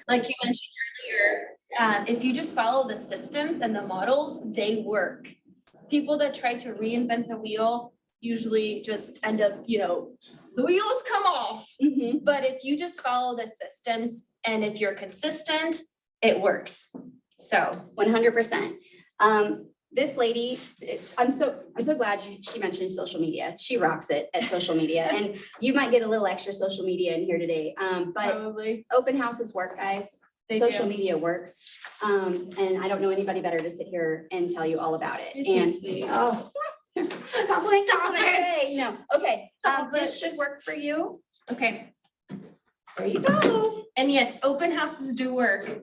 Like you mentioned earlier, if you just follow the systems and the models, they work. People that try to reinvent the wheel usually just end up, the wheels come off. But if you just follow the systems and if you're consistent, it works. So 100%. This lady, I'm so glad she mentioned social media. She rocks it at social media, and you might get a little extra social media in here today. But probably open houses work, guys. Social media works. And I don't know anybody better to sit here and tell you all about it. You're so And sweet. oh, stop it. No, okay. This should work for you. Okay. There you go. And yes, open houses do work.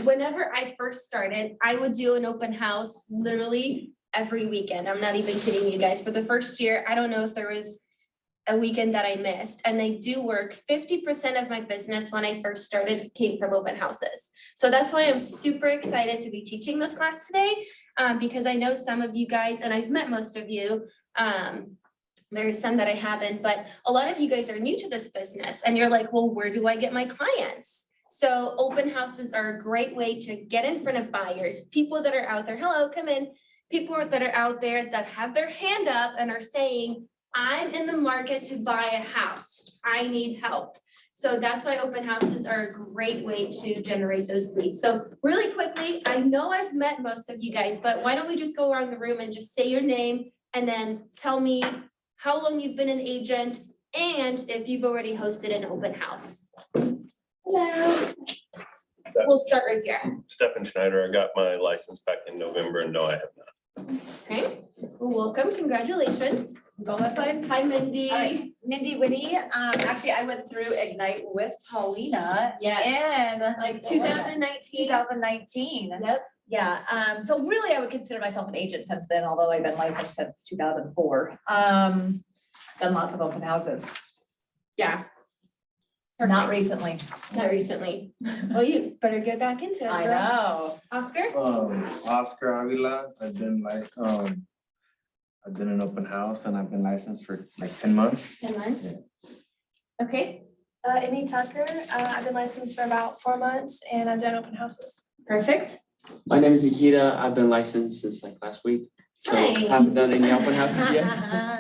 Whenever I first started, I would do an open house literally every weekend. I'm not even kidding you guys. For the first year, I don't know if there was a weekend that I missed, and they do work. 50% of my business when I first started came from open houses. So that's why I'm super excited to be teaching this class today, because I know some of you guys, and I've met most of you, there's some that I haven't, but a lot of you guys are new to this business and you're like, well, where do I get my clients? So open houses are a great way to get in front of buyers, people that are out there. Hello, come in. People that are out there that have their hand up and are saying, I'm in the market to buy a house. I need help. So that's why open houses are a great way to generate those leads. So really quickly, I know I've met most of you guys, but why don't we just go around the room and just say your name and then tell me how long you've been an agent and if you've already hosted an open house. Hello. We'll start right here. Stefan Schneider. I got my license back in November, and no, I have not. Okay, well, welcome, congratulations. Go that side. Hi, Mindy. Hi, Mindy Whitty. Actually, I went through Ignite with Paulina Yes. in Like 2019. 2019. Yep. Yeah, so really I would consider myself an agent since then, although I've been licensed since 2004. Done lots of open houses, Yeah. not Perfect. recently. Not recently. Well, you better get back into it. I girl. know. Oscar? Oscar Avila. I've been an open house and I've been licensed for like 10 months. 10 months. Okay, Amy Tucker. I've been licensed for about 4 months and I've done open houses. perfect. My name is Nikita. I've been licensed since like last week. So Nice. haven't done any open houses yet.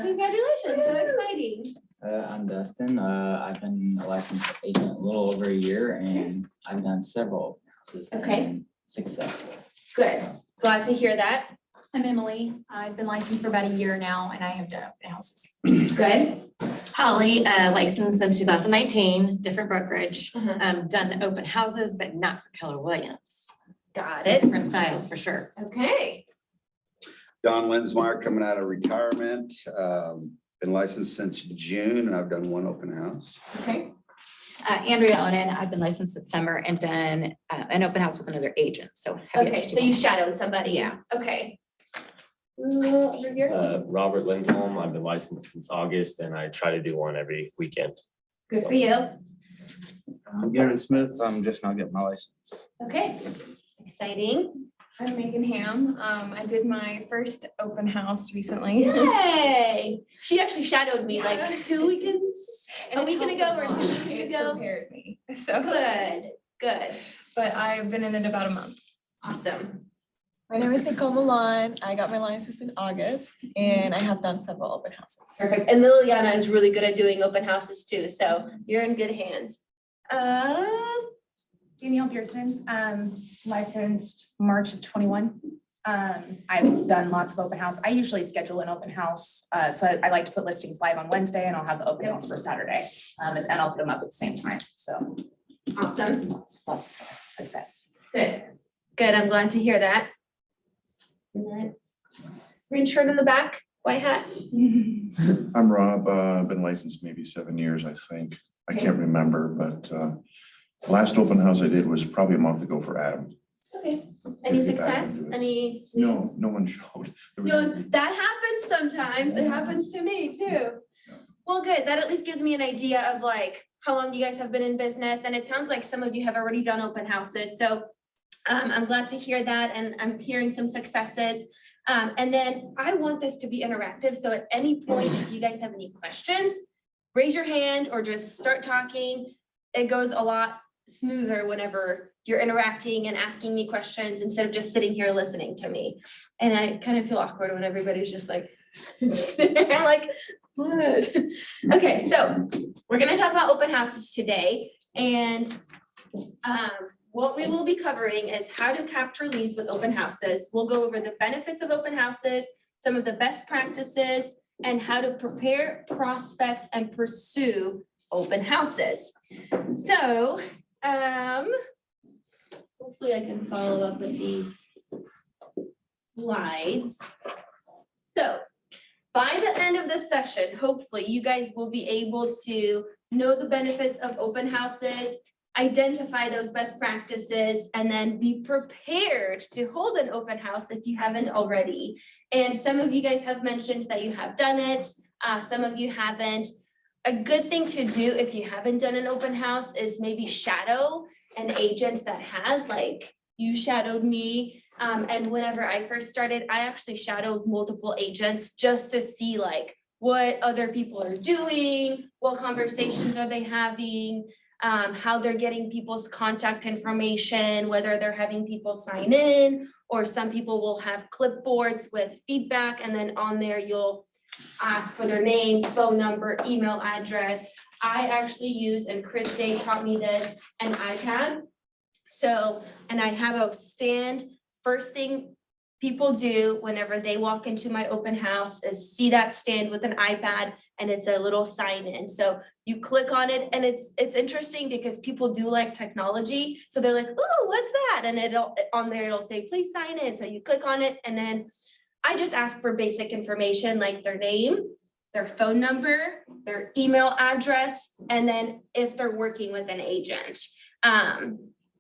Congratulations, how exciting. I'm Dustin. I've been a licensed agent a little over a year and I've done several open houses. and Okay. been Successful. Good, glad to hear that. I'm Emily. I've been licensed for about a year now and I have done open houses. Good. Holly, licensed since 2019, different brokerage, Uh-huh. done open houses, but not for Keller Williams. Got it. Different style for sure. Okay, Don Lensmeyer coming out of retirement, been licensed since June and I've done one open house. okay, Andrea Oden, I've been licensed since summer and done an open house with another agent, so. have yet okay, to so do you one. shadowed somebody. Yeah. Okay. Over here. Robert Lindholm. I've been licensed since August, and I try to do one every weekend. Good for you. I'm Garen Smith. I'm just now getting my license. Okay, exciting. I'm Megan Ham. I did my first open house recently. Yay, she actually shadowed me like Yeah. 2 weekends, And a it week helped ago or lot. 2 weeks It ago. prepared me. So Good, good, but I've been in it about a month. awesome. My name is Nicole Milan. I got my license in August and I have done several open houses. Perfect, and Liliana is really good at doing open houses too, so you're in good hands. Danielle Pearson, licensed March of 21. I've done lots of open house. I usually schedule an open house. So I like to put listings live on Wednesday and I'll have the open house for Saturday. And I'll put them up at the same time. So Awesome, lots of success. good, good, I'm glad to hear that. And then green shirt in the back, white hat. I'm Rob. I've been licensed maybe 7 years, I think. I can't remember, but the last open house I did was probably a month ago for Adam. Okay, any Get back success, into it. any? No, leads? no one showed. There was- No, that happens sometimes. It happens to me too. Well, good. That at least gives me an idea of like how long you guys have been in business. And it sounds like some of you have already done open houses. So I'm glad to hear that. And I'm hearing some successes. And then I want this to be interactive. So at any point, if you guys have any questions, raise your hand or just start talking. It goes a lot smoother whenever you're interacting and asking me questions instead of just sitting here listening to me. And I kind of feel awkward when everybody's just like, I'm like, what? Okay, so we're gonna talk about open houses today, and what we will be covering is how to capture leads with open houses. We'll go over the benefits of open houses, some of the best practices, and how to prepare, prospect, and pursue open houses. So, hopefully I can follow up with these slides. So, by the end of this session, hopefully you guys will be able to know the benefits of open houses, identify those best practices, and then be prepared to hold an open house if you haven't already. And some of you guys have mentioned that you have done it, some of you haven't. A good thing to do if you haven't done an open house is maybe shadow an agent that has, like you shadowed me. And whenever I first started, I actually shadowed multiple agents just to see like what other people are doing, what conversations are they having, how they're getting people's contact information, whether they're having people sign in, or some people will have clipboards with feedback, and then on there you'll ask for their name, phone number, email address. I actually use, and Chris Day taught me this, an iPad. So, and I have a stand. First thing people do whenever they walk into my open house is see that stand with an iPad, and it's a little sign in. So you click on it, and it's interesting because people do like technology. So they're like, "Ooh, what's that?" And it'll say, "Please sign in." So you click on it, and then I just ask for basic information like their name, their phone number, their email address, and then if they're working with an agent.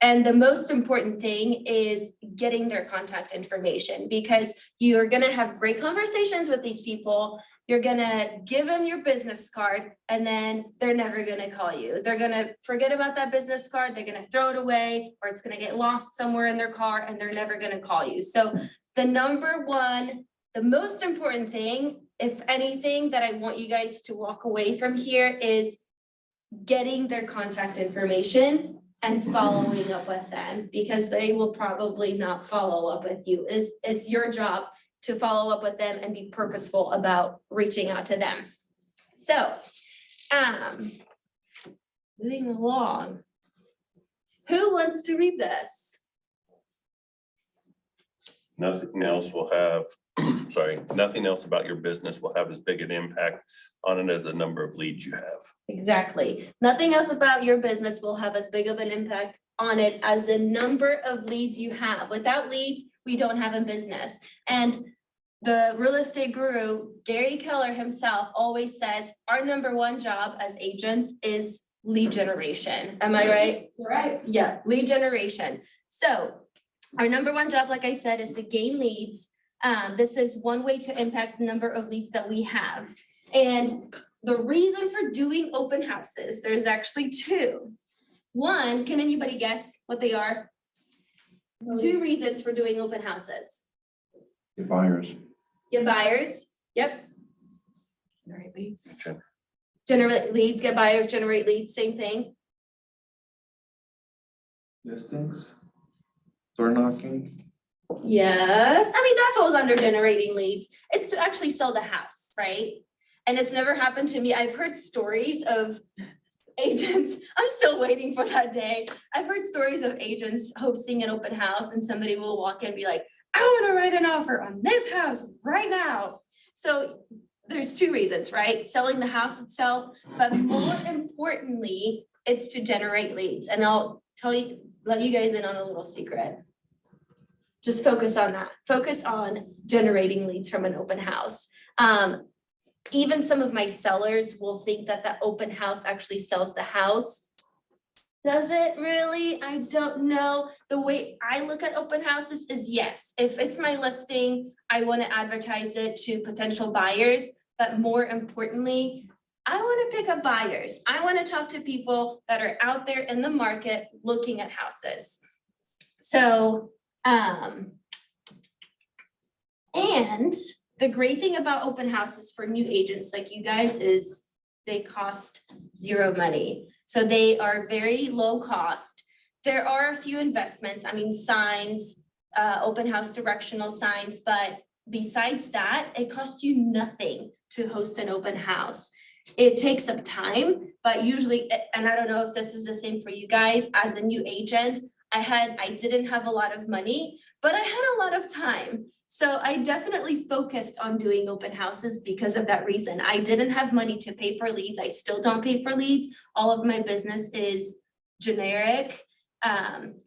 And the most important thing is getting their contact information, because you're gonna have great conversations with these people. You're gonna give them your business card, and then they're never gonna call you. They're gonna forget about that business card, they're gonna throw it away, or it's gonna get lost somewhere in their car, and they're never gonna call you. So the number one, the most important thing, if anything, that I want you guys to walk away from here is getting their contact information and following up with them, because they will probably not follow up with you. It's your job to follow up with them and be purposeful about reaching out to them. So, moving along. Who wants to read this? Nothing else will have, nothing else about your business will have as big an impact on it as the number of leads you have. Exactly. Nothing else about your business will have as big of an impact on it as the number of leads you have. Without leads, we don't have a business. And the real estate guru, Gary Keller himself, always says our number one job as agents is lead generation. Am I right? Right. Yeah, lead generation. So our number one job, like I said, is to gain leads. This is one way to impact the number of leads that we have. And the reason for doing open houses, there's actually two. One, can anybody guess what they are? Two reasons for doing open houses. Your buyers. Get buyers, yep. Generate leads. Generate leads, get buyers, generate leads, same thing. Listings. Door knocking. Yes, I mean, that falls under generating leads. It's to actually sell the house, right? And it's never happened to me. I've heard stories of agents. I'm still waiting for that day. I've heard stories of agents hosting an open house, and somebody will walk in and be like, I want to write an offer on this house right now. So there's two reasons, right? Selling the house itself, but more importantly, it's to generate leads. And I'll let you guys in on a little secret. Just focus on that. Focus on generating leads from an open house. Even some of my sellers will think that the open house actually sells the house. Does it really? I don't know. The way I look at open houses is yes, if it's my listing, I want to advertise it to potential buyers, but more importantly, I want to pick up buyers. I want to talk to people that are out there in the market looking at houses. So, and the great thing about open houses for new agents like you guys is they cost zero money. So they are very low cost. There are a few investments, I mean, signs, open house directional signs, but besides that, it costs you nothing to host an open house. It takes up time, but usually, and I don't know if this is the same for you guys, as a new agent, I didn't have a lot of money, but I had a lot of time. So I definitely focused on doing open houses because of that reason. I didn't have money to pay for leads. I still don't pay for leads. All of my business is generic.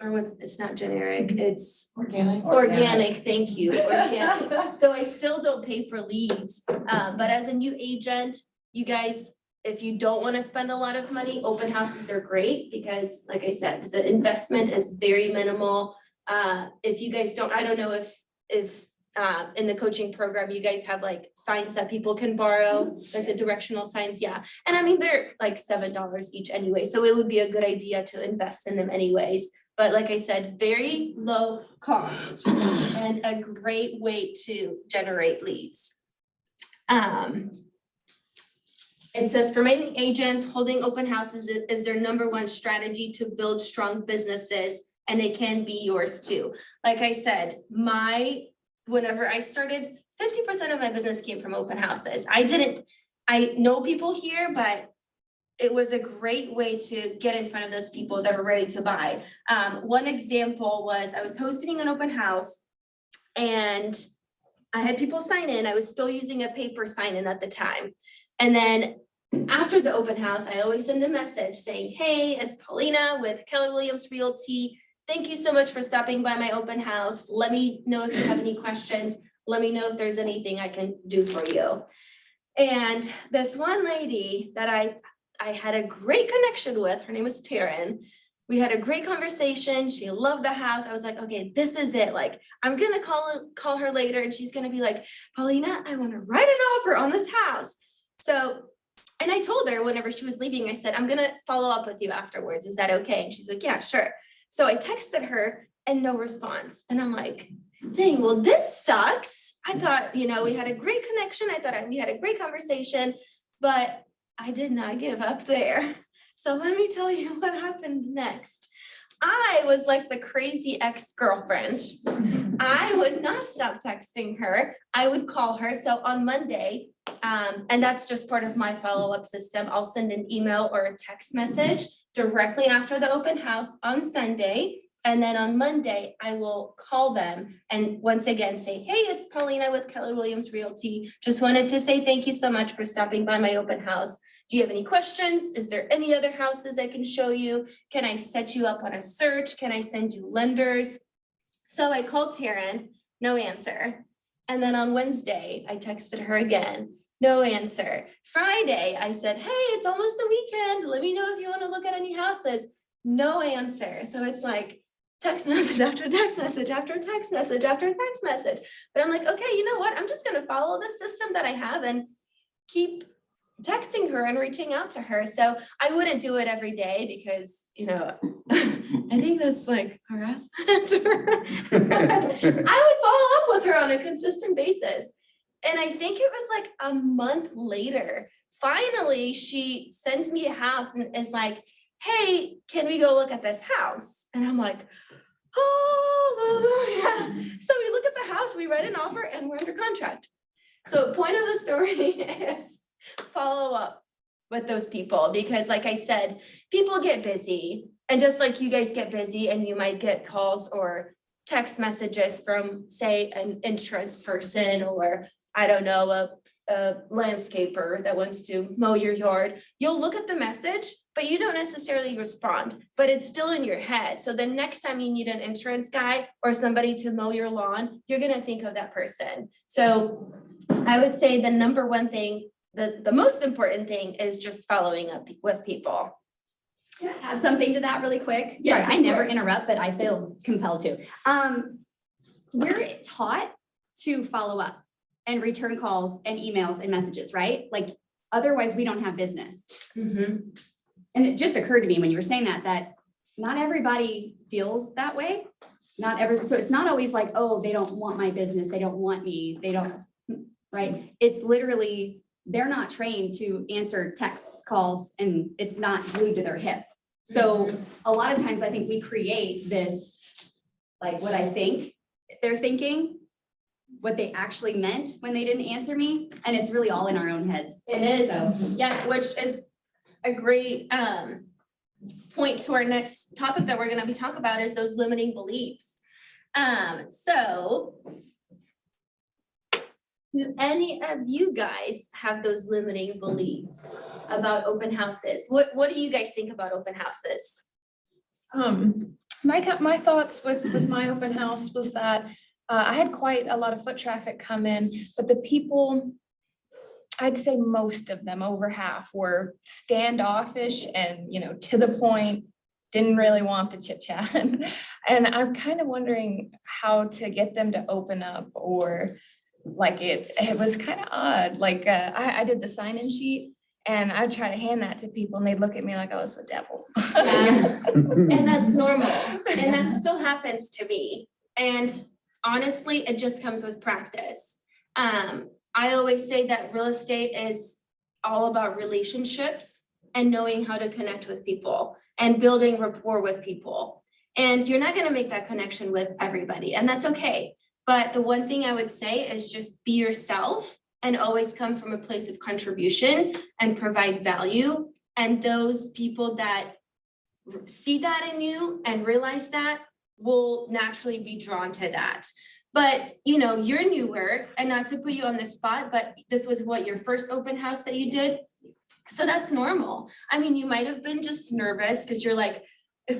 Or what's, it's not generic, it's organic, thank you, organic. So I still don't pay for leads, but as a new agent, you guys, if you don't want to spend a lot of money, open houses are great because, like I said, the investment is very minimal. If you guys don't, I don't know if in the coaching program, you guys have like signs that people can borrow, like the directional signs, yeah. And I mean, they're like $7 each anyway, so it would be a good idea to invest in them anyways. But like I said, very low cost and a great way to generate leads. It says for many agents, holding open houses is their #1 strategy to build strong businesses, and it can be yours too. Like I said, whenever I started, 50% of my business came from open houses. I know people here, but it was a great way to get in front of those people that are ready to buy. One example was I was hosting an open house and I had people sign in. I was still using a paper sign-in at the time. And then after the open house, I always send a message saying, hey, it's Paulina with Keller Williams Realty. Thank you so much for stopping by my open house. Let me know if you have any questions. Let me know if there's anything I can do for you. And this one lady that I had a great connection with, her name was Taryn. We had a great conversation. She loved the house. I was like, okay, this is it. Like, I'm gonna call her later and she's gonna be like, Paulina, I wanna write an offer on this house. So, and I told her whenever she was leaving, I said, I'm gonna follow up with you afterwards. Is that okay? And she's like, yeah, sure. So I texted her and no response. And I'm like, dang, well, this sucks. I thought, we had a great connection. I thought we had a great conversation, but I did not give up there. So let me tell you what happened next. I was like the crazy ex-girlfriend. I would not stop texting her. I would call her. So on Monday, and that's just part of my follow-up system, I'll send an email or a text message directly after the open house on Sunday. And then on Monday, I will call them and once again say, hey, it's Paulina with Keller Williams Realty. Just wanted to say thank you so much for stopping by my open house. Do you have any questions? Is there any other houses I can show you? Can I set you up on a search? Can I send you lenders? So I called Taryn, no answer. And then on Wednesday, I texted her again, no answer. Friday, I said, hey, it's almost the weekend. Let me know if you want to look at any houses. No answer. So it's like text message after text message after text message after text message. But I'm like, okay, you know what? I'm just going to follow the system that I have and keep texting her and reaching out to her. So I wouldn't do it every day because, I think that's like harassment. I would follow up with her on a consistent basis. And I think it was like a month later, finally, she sends me a house and is like, hey, can we go look at this house? And I'm like, hallelujah. So we look at the house, we write an offer and we're under contract. So point of the story is follow up with those people because like I said, people get busy and just like you guys get busy and you might get calls or text messages from say an insurance person or I don't know, a landscaper that wants to mow your yard. You'll look at the message, but you don't necessarily respond, but it's still in your head. So the next time you need an insurance guy or somebody to mow your lawn, you're gonna think of that person. So I would say the #1 thing, the most important thing is just following up with people. Can I add something to that really quick? Yes, Sorry, I of never course. interrupt, but I feel compelled to. We're taught to follow up and return calls and emails and messages, right? Like, otherwise we don't have business. And it just occurred to me when you were saying that not everybody feels that way. So it's not always like, oh, they don't want my business. They don't want me. They don't, right? It's literally they're not trained to answer texts, calls, and it's not glued to their hip. So a lot of times I think we create this, like what I think they're thinking, what they actually meant when they didn't answer me, and it's really all in our own heads. It is, So, yeah, which is a great point to our next topic that we're gonna be talking about is those limiting beliefs. So do any of you guys have those limiting beliefs about open houses? What do you guys think about open houses? My thoughts with my open house was that I had quite a lot of foot traffic come in, but the people, I'd say most of them, over half, were standoffish and, to the point, didn't really want the chit chat. And I'm kind of wondering how to get them to open up, or like it was kind of odd. Like I did the sign-in sheet and I'd try to hand that to people and they'd look at me like I was the devil. Yeah. And that's normal, and that still happens to me. And honestly, it just comes with practice. I always say that real estate is all about relationships and knowing how to connect with people and building rapport with people. And you're not gonna make that connection with everybody, and that's okay. But the one thing I would say is just be yourself and always come from a place of contribution and provide value. And those people that see that in you and realize that will naturally be drawn to that. But you're newer, and not to put you on the spot, but this was what, your first open house that you did? So that's normal. I mean, you might have been just nervous because you're like,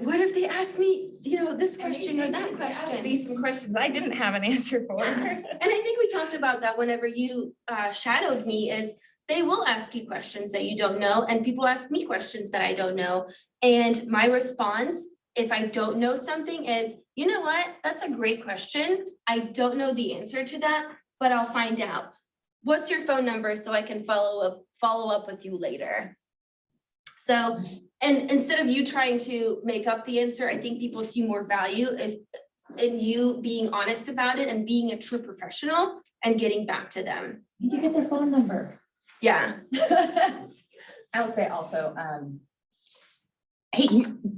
what if they ask me, this question or that Ask me question? some questions I didn't have an answer for. And I think we talked about that whenever you shadowed me, is they will ask you questions that you don't know, and people ask me questions that I don't know. And my response, if I don't know something, is, you know what, that's a great question. I don't know the answer to that, but I'll find out. What's your phone number so I can follow up with you later? So, and instead of you trying to make up the answer, I think people see more value in you being honest about it and being a true professional and getting back to them. Did you get their phone number? Yeah. I will say also, hey,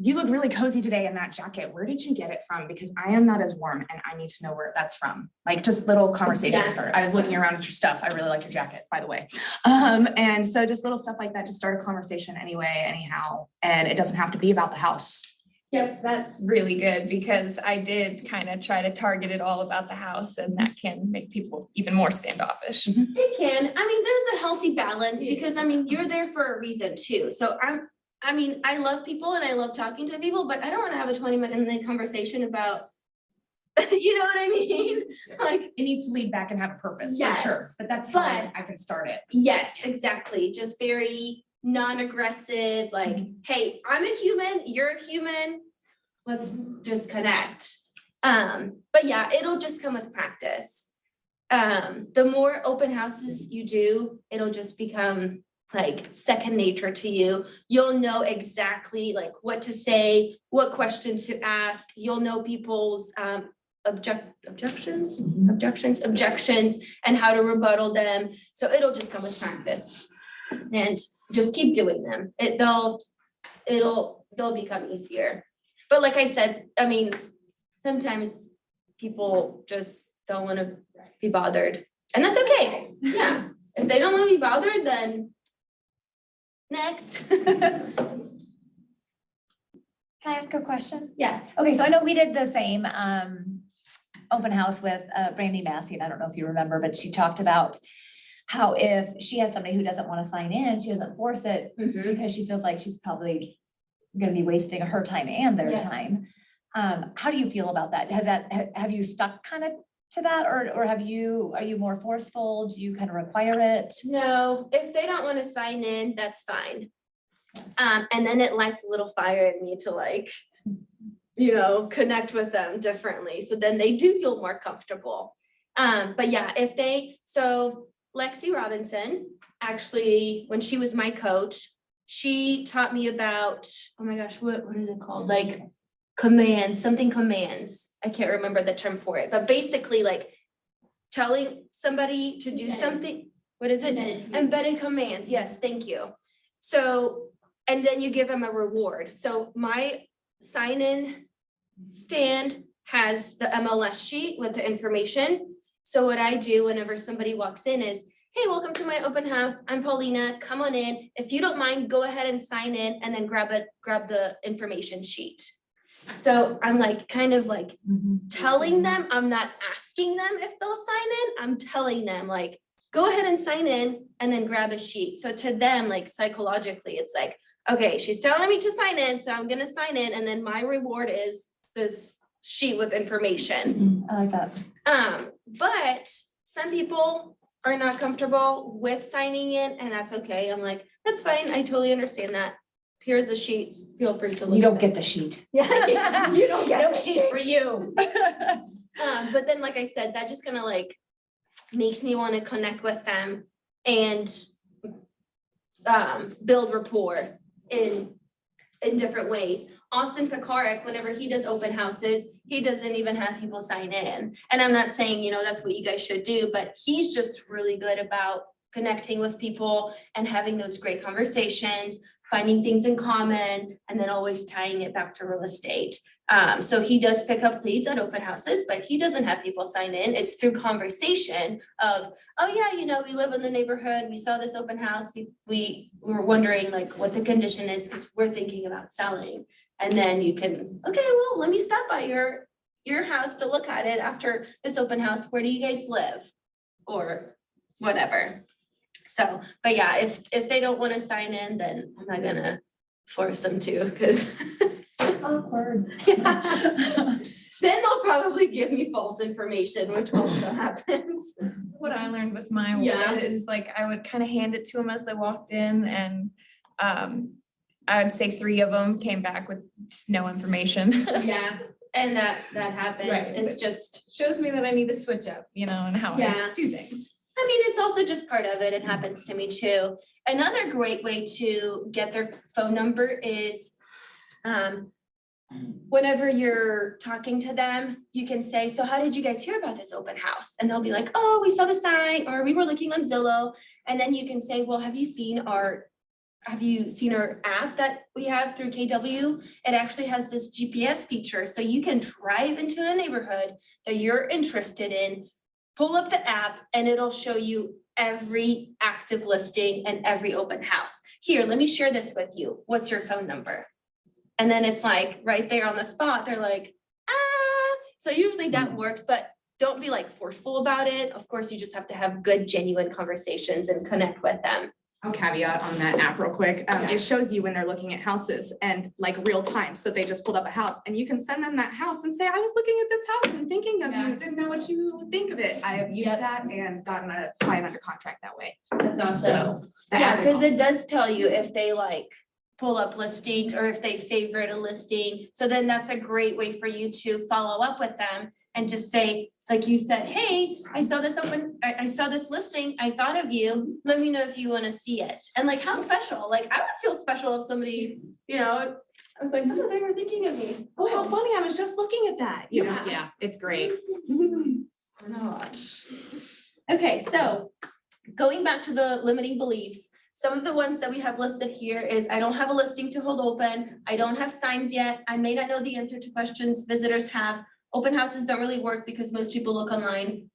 you look really cozy today in that jacket. Where did you get it from? Because I am not as warm and I need to know where that's from. Like, just little conversation Yeah. starter. I was looking around at your stuff. I really like your jacket, by the way. And so just little stuff like that, just start a conversation anyway, anyhow. And it doesn't have to be about the house. Yep, that's really good, because I did kind of try to target it all about the house, and that can make people even more standoffish. It can. I mean, there's a healthy balance because you're there for a reason too. So I love people and I love talking to people, but I don't want to have a 20-minute conversation about, you know what I mean? Like, It needs to lead back and have a purpose, for Yes, sure. But that's how but- I can start it. yes, exactly. Just very non-aggressive, like, hey, I'm a human, you're a human. Let's just connect. But yeah, it'll just come with practice. The more open houses you do, it'll just become like second nature to you. You'll know exactly like what to say, what questions to ask. You'll know people's objections, and how to rebuttal them. So it'll just come with practice. And just keep doing them. They'll become easier. But like I said, sometimes people just don't want to be bothered, and that's okay. Yeah, if they don't want to be bothered, then next. Can I ask a question? Yeah. Okay, so I know we did the same open house with Brandy Massey, and I don't know if you remember, but she talked about how if she has somebody who doesn't want to sign in, she doesn't force it because she feels like she's probably gonna be wasting her time and their Yeah. time. How do you feel about that? Have you stuck kind of to that, or are you more forceful? Do you kind of require it? No, if they don't want to sign in, that's fine. And then it lights a little fire in me to like, connect with them differently. So then they do feel more comfortable. But yeah, so Lexi Robinson, actually, when she was my coach, she taught me about, oh my gosh, what is it called? Like commands. I can't remember the term for it, but basically like telling somebody to do something. what is it? Embedded commands, yes, thank you. So, and then you give them a reward. So my sign-in stand has the MLS sheet with the information. So what I do whenever somebody walks in is, hey, welcome to my open house. I'm Paulina, come on in. If you don't mind, go ahead and sign in and then grab the information sheet. So I'm like, kind of like telling them, I'm not asking them if they'll sign in. I'm telling them like, go ahead and sign in and then grab a sheet. So to them, like psychologically, it's like, okay, she's telling me to sign in, so I'm gonna sign in, and then my reward is this sheet with information. I like that. But some people are not comfortable with signing in, and that's okay. I'm like, that's fine. I totally understand that. Here's a sheet. Feel free to look. You don't at get the sheet. Yeah, you don't get No the sheet for you. But then, like I said, that just kind of like makes me want to connect with them and build rapport in different ways. Austin Pekarik, whenever he does open houses, he doesn't even have people sign in. And I'm not saying, you know, that's what you guys should do, but he's just really good about connecting with people and having those great conversations, finding things in common, and then always tying it back to real estate. So he does pick up leads at open houses, but he doesn't have people sign in. It's through conversation of, oh yeah, you know, we live in the neighborhood. We saw this open house. We were wondering like what the condition is because we're thinking about selling. And then you can, okay, well, let me stop by your house to look at it after this open house. Where do you guys live? Or whatever. So, but yeah, if they don't want to sign in, then I'm not gonna force them to, because Awkward. then they'll probably give me false information, which also happens. What I learned with my Yeah. one is like, I would kind of hand it to them as they walked in, and I would say 3 of them came back with just no information. Yeah, and that happens. Right. It's just, Shows me that I need to switch up, you know, and how Yeah. I do things. I mean, it's also just part of it. It happens to me too. Another great way to get their phone number is whenever you're talking to them, you can say, so how did you guys hear about this open house? And they'll be like, oh, we saw the sign, or we were looking on Zillow. And then you can say, well, have you seen our app that we have through KW? It actually has this GPS feature. So you can drive into a neighborhood that you're interested in, pull up the app, and it'll show you every active listing and every open house. Here, let me share this with you. What's your phone number? And then it's like right there on the spot, they're like, ah. So usually that works, but don't be like forceful about it. Of course, you just have to have good, genuine conversations and connect with them. I'll caveat on that app real quick. It shows you when they're looking at houses and like real time. So they just pulled up a house and you can send them that house and say, I was looking at this house and thinking of you, didn't know what you would think of it. I have used that and gotten a client under contract that way. That's So. the Yeah, app is because it awesome. does tell you if they like pull up listings or if they favorite a listing. So then that's a great way for you to follow up with them and just say, like you said, hey, I saw this listing. I thought of you. Let me know if you want to see it. And like, how special? Like, I would feel special if somebody, you know, I was like, oh, they were thinking of me. Oh, how funny. I was just looking at that. You know, Yeah. yeah, it's great. Not. Okay, so going back to the limiting beliefs, some of the ones that we have listed here is I don't have a listing to hold open. I don't have signs yet. I may not know the answer to questions visitors have. Open houses don't really work because most people look online.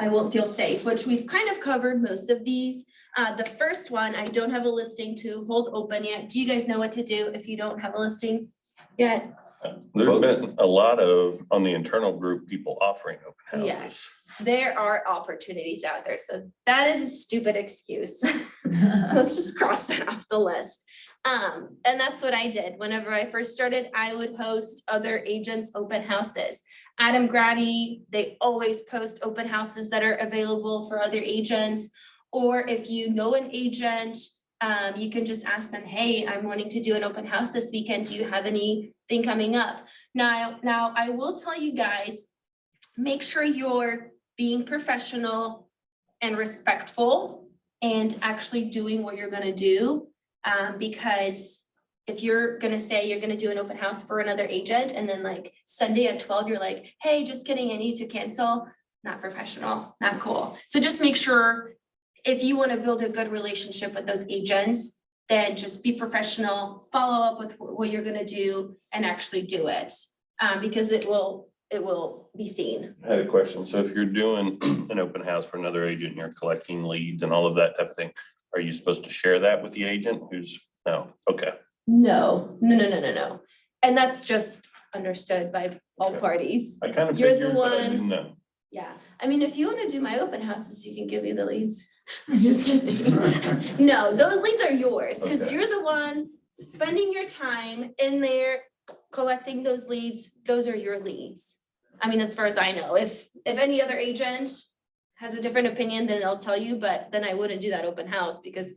I won't feel safe, which we've kind of covered most of these. The first one, I don't have a listing to hold open yet. Do you guys know what to do if you don't have a listing yet? There's been a lot of, on the internal group, people offering open Yes, houses. there are opportunities out there. So that is a stupid excuse. Let's just cross that off the list. And that's what I did. Whenever I first started, I would host other agents' open houses. Adam Grady, they always post open houses that are available for other agents. Or if you know an agent, you can just ask them, hey, I'm wanting to do an open house this weekend. Do you have anything coming up? Now I will tell you guys, make sure you're being professional and respectful and actually doing what you're gonna do. Because if you're gonna say you're gonna do an open house for another agent and then like Sunday at 12, you're like, hey, just kidding, I need to cancel. Not professional, not cool. So just make sure if you want to build a good relationship with those agents, then just be professional, follow up with what you're gonna do and actually do it. Because it will be seen. I had a question. So if you're doing an open house for another agent, and you're collecting leads and all of that type of thing, are you supposed to share that with the agent no, okay. No. And that's just understood by all parties. I kind of You're the figured, but I one- didn't know. Yeah, I mean, if you want to do my open houses, you can give me the leads. I'm just kidding. No, those leads are yours, because Okay. you're the one spending your time in there collecting those leads. Those are your leads. I mean, as far as I know, if any other agent has a different opinion, then they'll tell you, but then I wouldn't do that open house because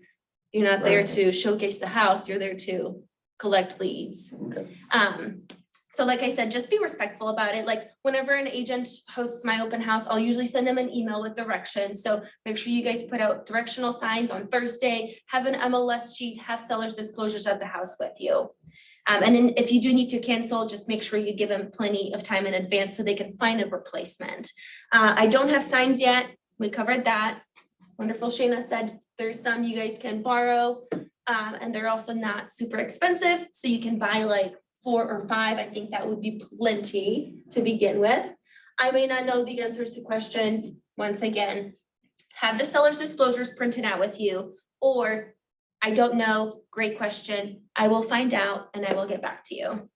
you're not there to showcase the house, you're there to collect leads. Okay. So like I said, just be respectful about it. Like whenever an agent hosts my open house, I'll usually send them an email with directions. So make sure you guys put out directional signs on Thursday, have an MLS sheet, have seller's disclosures at the house with you. And then if you do need to cancel, just make sure you give them plenty of time in advance so they can find a replacement. I don't have signs yet. We covered that. Wonderful Shayna said there's some you guys can borrow. And they're also not super expensive. So you can buy like 4 or 5. I think that would be plenty to begin with. I may not know the answers to questions. Once again, have the seller's disclosures printed out with you, or I don't know, great question. I will find out and I will get back to you.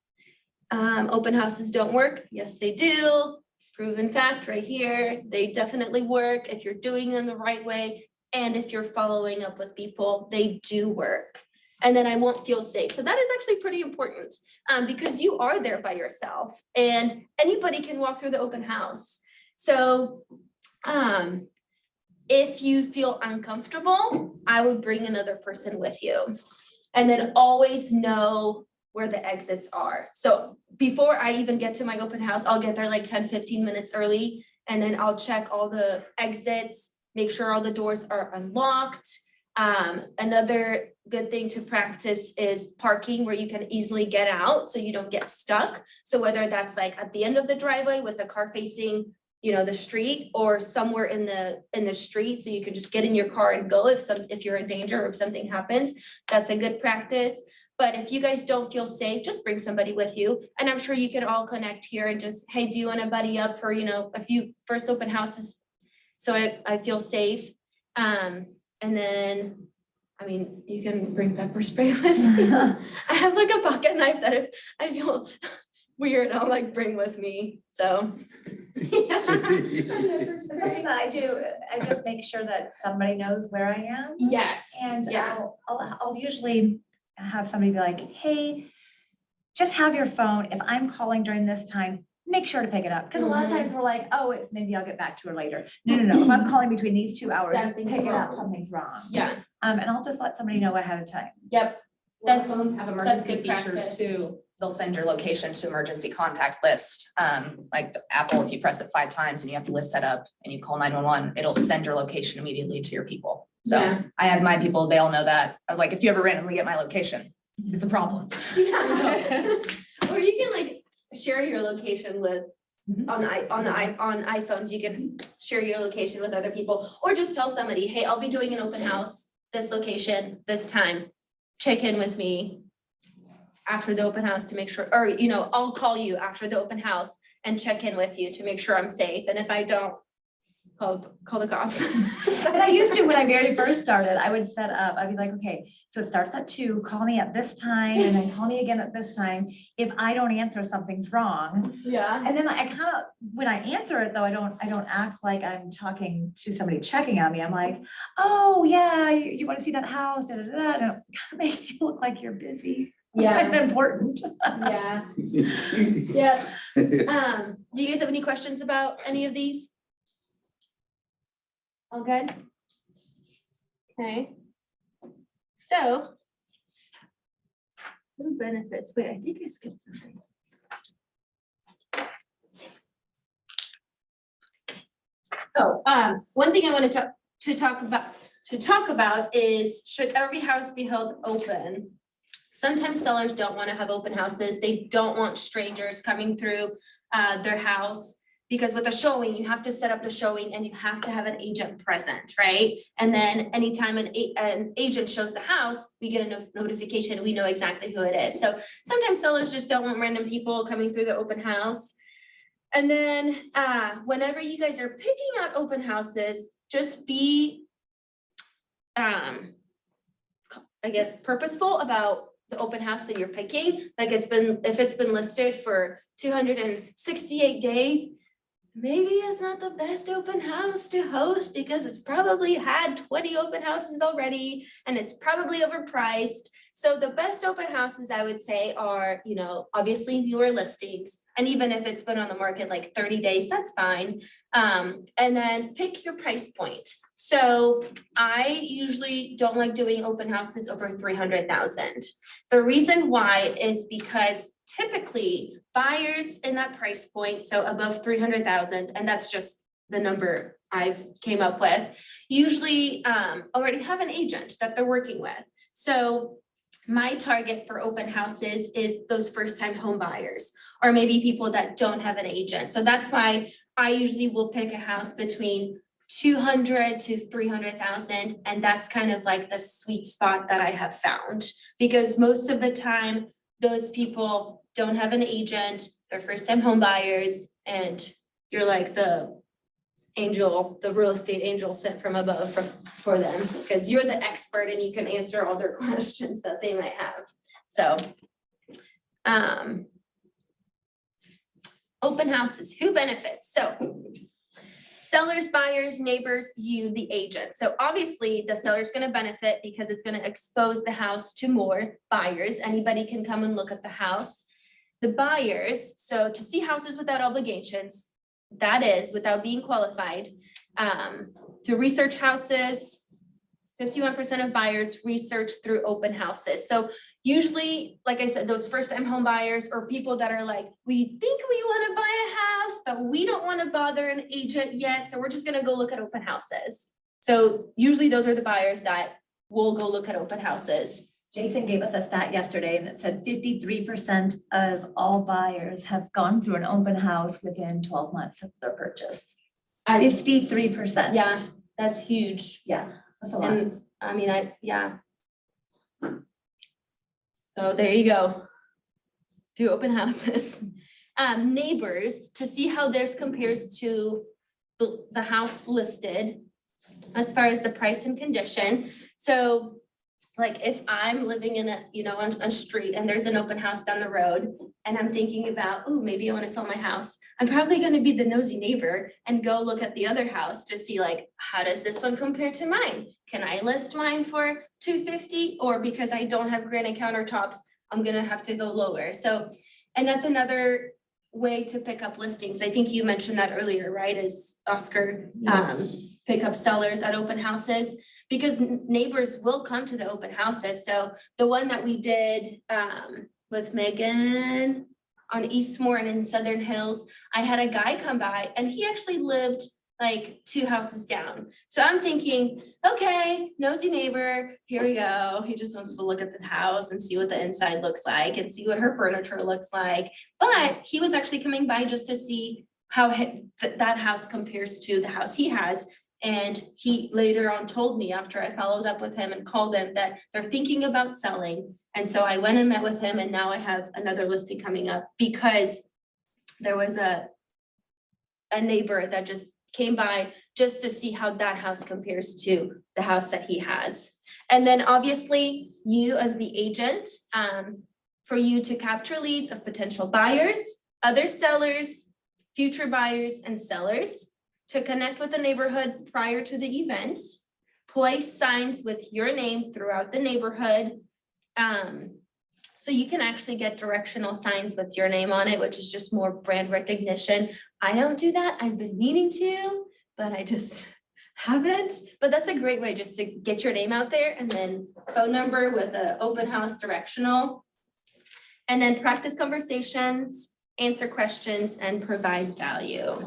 Open houses don't work. Yes, they do. Proven fact right here. They definitely work if you're doing them the right way. And if you're following up with people, they do work. And then I won't feel safe. So that is actually pretty important because you are there by yourself and anybody can walk through the open house. So if you feel uncomfortable, I would bring another person with you. And then always know where the exits are. So before I even get to my open house, I'll get there like 10-15 minutes early. And then I'll check all the exits, make sure all the doors are unlocked. Another good thing to practice is parking where you can easily get out so you don't get stuck. So whether that's like at the end of the driveway with the car facing, you know, the street, or somewhere in the street, so you can just get in your car and go if you're in danger or if something happens, that's a good practice. But if you guys don't feel safe, just bring somebody with you. And I'm sure you can all connect here and just, hey, do you want to buddy up for, you know, a few first open houses? So I feel safe. And then, I mean, you can bring pepper spray with you. I have like a pocket knife that if I feel weird, I'll like bring with me, so. The thing that I do, I just make sure that somebody knows where I am. Yes, And yeah. I'll usually have somebody be like, hey, just have your phone. If I'm calling during this time, make sure to pick it up. Because a lot of times we're like, oh, it's maybe I'll get back to her later. No. If I'm calling between these 2 hours, Something's pick it up, wrong. something's wrong. Yeah, And I'll just let somebody know ahead of time. yep, That's, That's- phones have that's emergency good features practice. too. they'll send your location to emergency contact list. Like Apple, if you press it 5 times and you have the list set up and you call 911, it'll send your location immediately to your people. So Yeah. I have my people, they all know that. I was like, if you ever randomly get my location, it's a problem. Yeah. Or you can like share your location with, on iPhones, you can share your location with other people, or just tell somebody, hey, I'll be doing an open house, this location, this time. Check in with me after the open house to make sure, or, you know, I'll call you after the open house and check in with you to make sure I'm safe. And if I don't, call the cops. And I used to, when I very first started, I would set up, I'd be like, okay, so it starts at 2, call me at this time, and then call me again at this time. If I don't answer, something's wrong. Yeah. And then I kind of, when I answer it though, I don't act like I'm talking to somebody checking on me. I'm like, oh yeah, you want to see that house, da, da, da, da. And it kind of makes you look like you're busy. Yeah. And important. Yeah. Yeah. Do you guys have any questions about any of these? All good? Okay. So. Who benefits? Wait, I think I skipped something. Oh, one thing I wanted to talk about is, should every house be held open? Sometimes sellers don't want to have open houses. They don't want strangers coming through their house. because with a showing, you have to set up the showing and you have to have an agent present, right? And then anytime an agent shows the house, we get a notification, we know exactly who it is. So sometimes sellers just don't want random people coming through the open house. And then whenever you guys are picking out open houses, just be, I guess, purposeful about the open house that you're picking. Like if it's been listed for 268 days, maybe it's not the best open house to host because it's probably had 20 open houses already and it's probably overpriced. So the best open houses I would say are, you know, obviously newer listings. And even if it's been on the market like 30 days, that's fine. And then pick your price point. So I usually don't like doing open houses over 300,000. The reason why is because typically buyers in that price point, so above 300,000, and that's just the number I've came up with, usually already have an agent that they're working with. So my target for open houses is those first-time home buyers, or maybe people that don't have an agent. So that's why I usually will pick a house between 200 to 300,000, and that's kind of like the sweet spot that I have found, because most of the time those people don't have an agent, they're first-time home buyers, and you're like the angel, the real estate angel sent from above for them, because you're the expert and you can answer all their questions that they might have. So open houses, who benefits? So sellers, buyers, neighbors, you, the agent. So obviously the seller's gonna benefit because it's gonna expose the house to more buyers. Anybody can come and look at the house. The buyers, so to see houses without obligations, that is without being qualified, to research houses, 51% of buyers research through open houses. So usually, like I said, those first-time home buyers or people that are like, we think we want to buy a house, but we don't want to bother an agent yet, so we're just going to go look at open houses. So usually those are the buyers that will go look at open houses. Jason gave us a stat yesterday that said 53% of all buyers have gone through an open house within 12 months of their purchase. 53%. Yeah, that's huge. Yeah, that's a lot. And I mean, yeah. So there you go. Do open houses. Neighbors, to see how theirs compares to the house listed as far as the price and condition. So like if I'm living in a, you know, on a street and there's an open house down the road and I'm thinking about, oh, maybe I want to sell my house. I'm probably going to be the nosy neighbor and go look at the other house to see like, how does this one compare to mine? Can I list mine for 250? Or because I don't have granite countertops, I'm going to have to go lower. So, and that's another way to pick up listings. I think you mentioned that earlier, right? Is Oscar, pick up sellers at open houses, because neighbors will come to the open houses. So the one that we did with Megan on Eastmore and in Southern Hills, I had a guy come by and he actually lived like 2 houses down. So I'm thinking, okay, nosy neighbor, here we go. He just wants to look at the house and see what the inside looks like and see what her furniture looks like. But he was actually coming by just to see how that house compares to the house he has. And he later on told me, after I followed up with him and called him, that they're thinking about selling. And so I went and met with him, and now I have another listing coming up because there was a neighbor that just came by just to see how that house compares to the house that he has. And then obviously you as the agent, for you to capture leads of potential buyers, other sellers, future buyers and sellers, to connect with the neighborhood prior to the event, place signs with your name throughout the neighborhood. So you can actually get directional signs with your name on it, which is just more brand recognition. I don't do that. I've been meaning to, but I just haven't. But that's a great way just to get your name out there, and then phone number with an open house directional. And then practice conversations, answer questions, and provide value.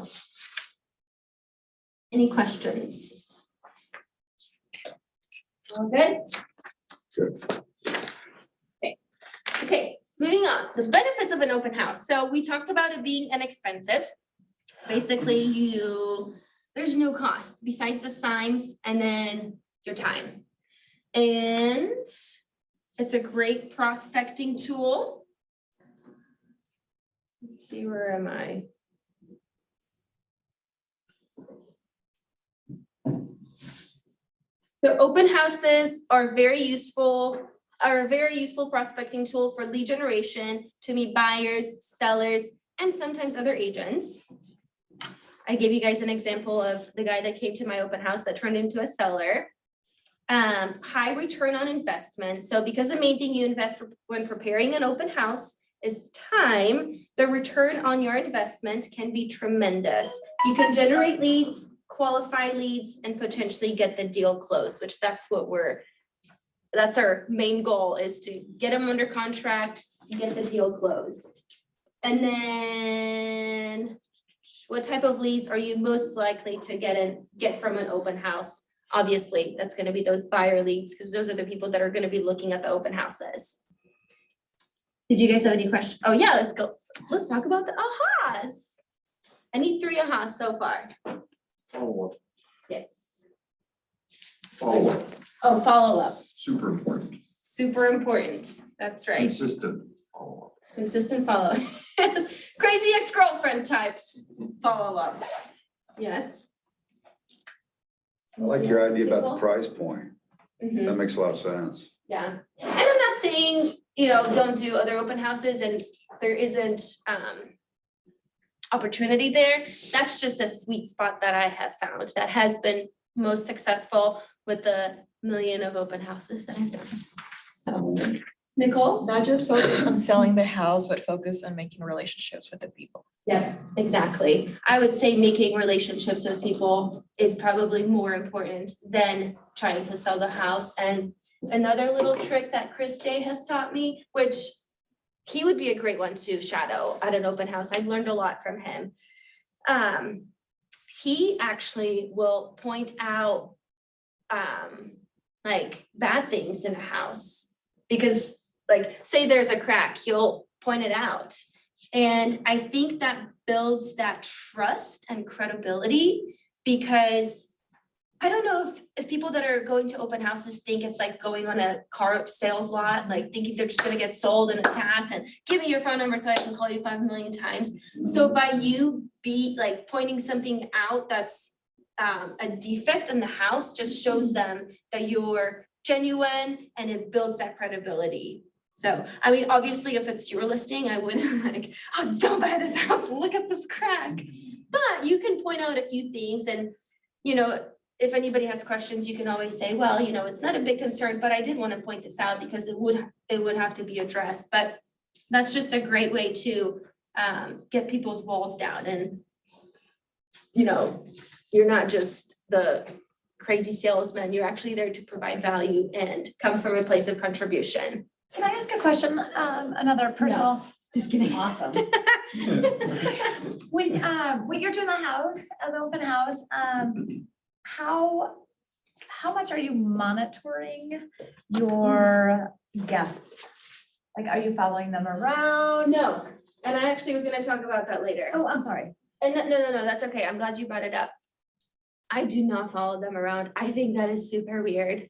Any questions? All good? Okay, moving on. The benefits of an open house. So we talked about it being inexpensive. Basically, there's no cost besides the signs and then your time. And it's a great prospecting tool. Let's see, where am I? So open houses are a very useful prospecting tool for lead generation to meet buyers, sellers, and sometimes other agents. I gave you guys an example of the guy that came to my open house that turned into a seller. High return on investment. So because the main thing you invest when preparing an open house is time, the return on your investment can be tremendous. You can generate leads, qualify leads, and potentially get the deal closed, which that's our main goal, is to get them under contract, get the deal closed. And then what type of leads are you most likely to get from an open house? Obviously, that's going to be those buyer leads, because those are the people that are going to be looking at the open houses. Did you guys have any questions? Oh yeah, let's go. Let's talk about the ahas. I need 3 ahas so far. Follow-up. Yes. Follow-up, Oh, follow-up. super important. Super important. That's right. Consistent follow-up. Consistent follow. Crazy ex-girlfriend types. Follow-up. Yes. I like your idea about the Yes. price point. Mhm. That makes a lot of sense. Yeah, and I'm not saying, don't do other open houses and there isn't opportunity there. That's just a sweet spot that I have found that has been most successful with the million of open houses that I've done. So, Nicole? Not just focus on selling the house, but focus on making relationships with the people. Yeah, exactly. I would say making relationships with people is probably more important than trying to sell the house. And another little trick that Chris Day has taught me, which he would be a great one to shadow at an open house. I've learned a lot from him. He actually will point out like bad things in a house, because like say there's a crack, he'll point it out. And I think that builds that trust and credibility, because I don't know if people that are going to open houses think it's like going on a car sales lot, like thinking they're just gonna get sold and attacked and give me your phone number so I can call you 5 million times. So by you pointing something out that's a defect in the house just shows them that you're genuine, and it builds that credibility. So, I mean, obviously, if it's your listing, I wouldn't like, oh, don't buy this house, look at this crack. But you can point out a few things, and, if anybody has questions, you can always say, well, it's not a big concern, but I did want to point this out because it would have to be addressed. But that's just a great way to get people's walls down, and, you're not just the crazy salesman, you're actually there to provide value and come from a place of contribution. Can I ask a question? Another personal. Just kidding. Awesome. When you're doing the house, the open house, how much are you monitoring your guests? Like, are you following them around? No, and I actually was gonna talk about that later. Oh, I'm sorry. And no, that's okay. I'm glad you brought it up. I do not follow them around. I think that is super weird.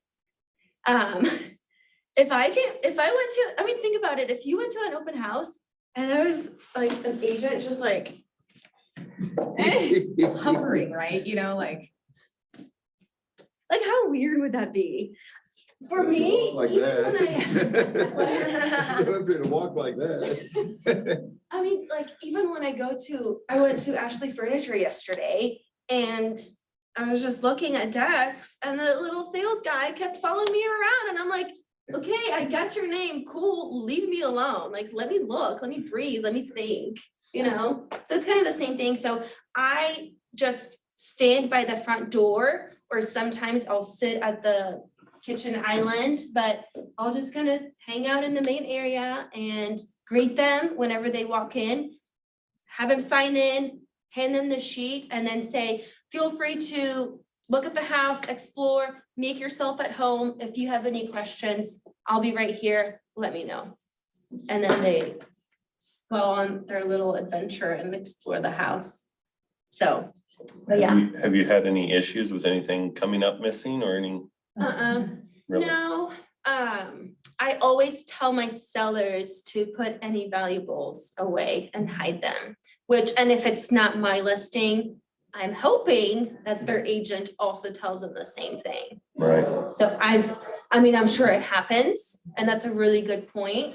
Think about it. If you went to an open house and I was like an agent, just like Hovering, right? like how weird would that be? For me, Like even that. when I- You don't have to walk like that. I mean, like, even when I went to Ashley Furniture yesterday, and I was just looking at desks, and the little sales guy kept following me around, and I'm like, okay, I got your name, cool, leave me alone, like, let me look, let me breathe, let me think, So it's kind of the same thing, so I just stand by the front door, or sometimes I'll sit at the kitchen island, but I'll just kind of hang out in the main area and greet them whenever they walk in, have them sign in, hand them the sheet, and then say, feel free to look at the house, explore, make yourself at home. If you have any questions, I'll be right here, let me know. And then they go on their little adventure and explore the house. So, but yeah. Have you had any issues with anything coming up missing or any? Really? No, I always tell my sellers to put any valuables away and hide them, and if it's not my listing, I'm hoping that their agent also tells them the same thing. Right. So I'm sure it happens, and that's a really good point.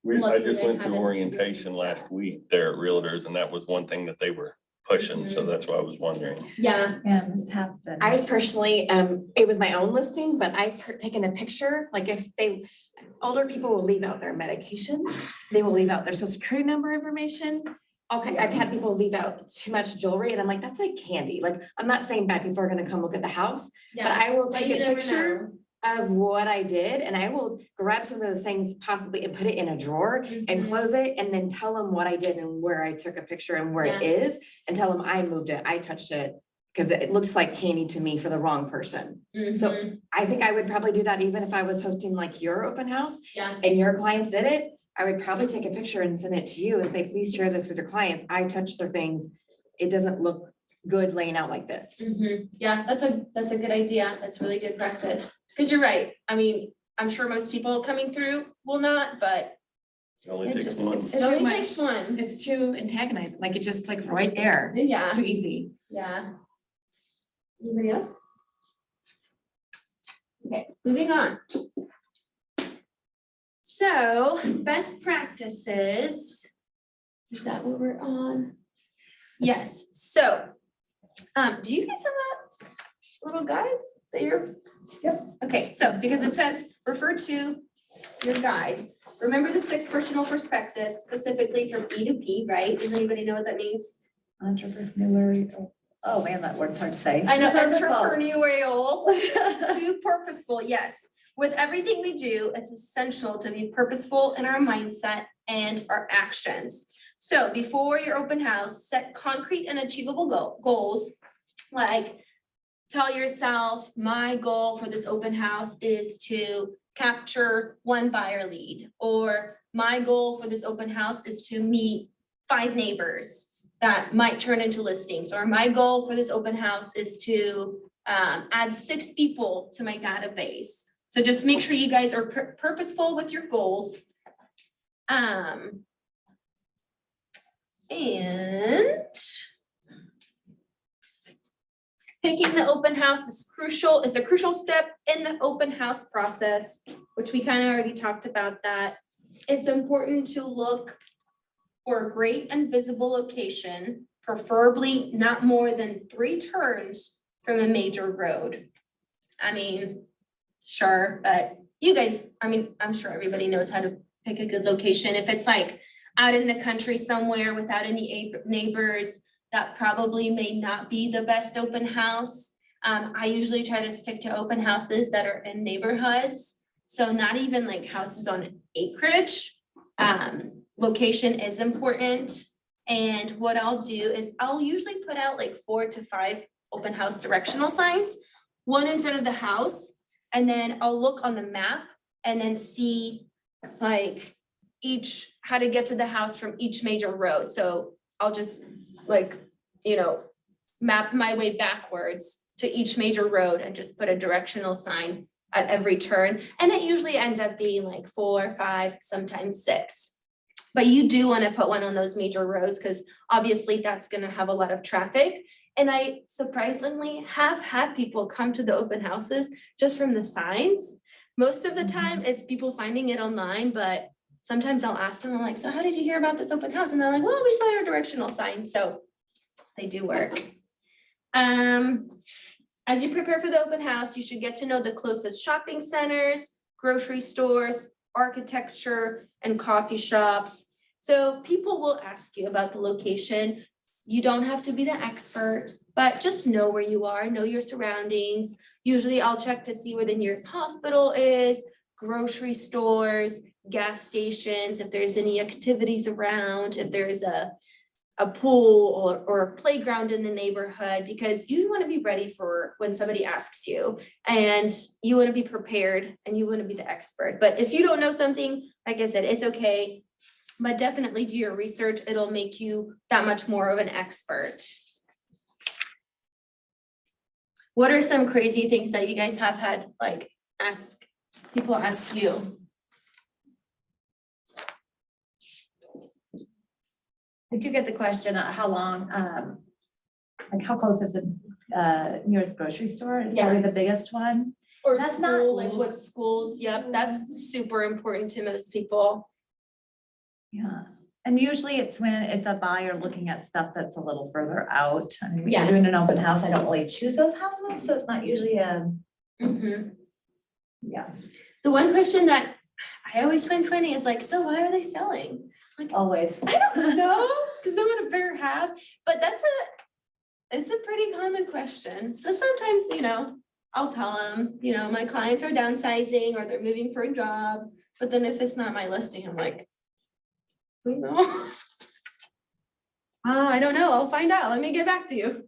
I Lucky just they went through haven't orientation last week there at Realtors, and that was one thing that they were pushing, so that's why I was wondering. Yeah. Yeah, this has been. I personally, it was my own listing, but I've taken a picture, like if older people will leave out their medications, they will leave out their social security number information. Okay, I've had people leave out too much jewelry and I'm like, that's like candy. Like, I'm not saying bad people are gonna come look at the house, but I will take you a never picture of what I did and I will grab some of those things possibly and put it in a drawer and close it and then tell them what I did and where I took a picture and where it is and tell them I moved it, I touched it. Cause it looks like candy to me for the wrong person. So I think I would probably do that even if I was hosting like your open house Yeah. and your clients did it. I would probably take a picture and send it to you and say, please share this with your clients. I touched their things. It doesn't look good laying out like this. Yeah, that's a good idea. That's really good practice. Cause you're right. I mean, I'm sure most people coming through will not, but It only It takes just- one. it only takes one. It's too antagonizing, like it's just like right there, Yeah, too easy. yeah. Anybody else? Okay, moving on. So, best practices. Is that what we're on? Yes, so, do you guys have a little guide that you're? Yep. Okay, so because it says refer to your guide. Remember the 6 personal perspectives specifically from E to P, right? Does anybody know what that means? Entrepreneurial. Oh man, that word's hard to say. I know, entrepreneurial to purposeful, yes. With everything we do, it's essential to be purposeful in our mindset and our actions. So before your open house, set concrete and achievable goals. Like tell yourself, my goal for this open house is to capture 1 buyer lead, or my goal for this open house is to meet 5 neighbors that might turn into listings, or my goal for this open house is to add 6 people to my database. So just make sure you guys are purposeful with your goals. And picking the open house is a crucial step in the open house process, which we kind of already talked about that. It's important to look for a great and visible location, preferably not more than 3 turns from a major road. I mean, sure, but you guys, I mean, I'm sure everybody knows how to pick a good location. If it's like out in the country somewhere without any neighbors, that probably may not be the best open house. I usually try to stick to open houses that are in neighborhoods. So not even like houses on acreage. Location is important. And what I'll do is I'll usually put out like 4 to 5 open house directional signs, 1 in front of the house. And then I'll look on the map and then see like how to get to the house from each major road. So I'll just like, map my way backwards to each major road and just put a directional sign at every turn. And it usually ends up being like 4, 5, sometimes 6. But you do want to put one on those major roads because obviously that's going to have a lot of traffic. And I surprisingly have had people come to the open houses just from the signs. Most of the time it's people finding it online, but sometimes I'll ask them, I'm like, so how did you hear about this open house? And they're like, well, we saw your directional sign. So they do work. As you prepare for the open house, you should get to know the closest shopping centers, grocery stores, architecture, and coffee shops. So people will ask you about the location. You don't have to be the expert, but just know where you are, know your surroundings. Usually I'll check to see where the nearest hospital is, grocery stores, gas stations, if there's any activities around, if there's a pool or a playground in the neighborhood, because you want to be ready for when somebody asks you and you want to be prepared and you want to be the expert. But if you don't know something, like I said, it's okay. But definitely do your research. It'll make you that much more of an expert. What are some crazy things that you guys have had, like, people ask you? I do get the question, how long, like how close is the nearest grocery store? Is Yeah. probably the biggest one. Or That's not school, like what schools. schools? Yep, that's super important to most people. Yeah, and usually it's when it's a buyer looking at stuff that's a little further out. I mean, when Yeah. you're doing an open house, I don't really choose those houses, so it's not usually yeah, The one question that I always find funny is like, so why are they selling? always. I don't know, because they want a bigger house, but it's a pretty common question. So sometimes, I'll tell them, my clients are downsizing or they're moving for a job, but then if it's not my listing, I'm like, I don't know. I don't know, I'll find out, let me get back to you.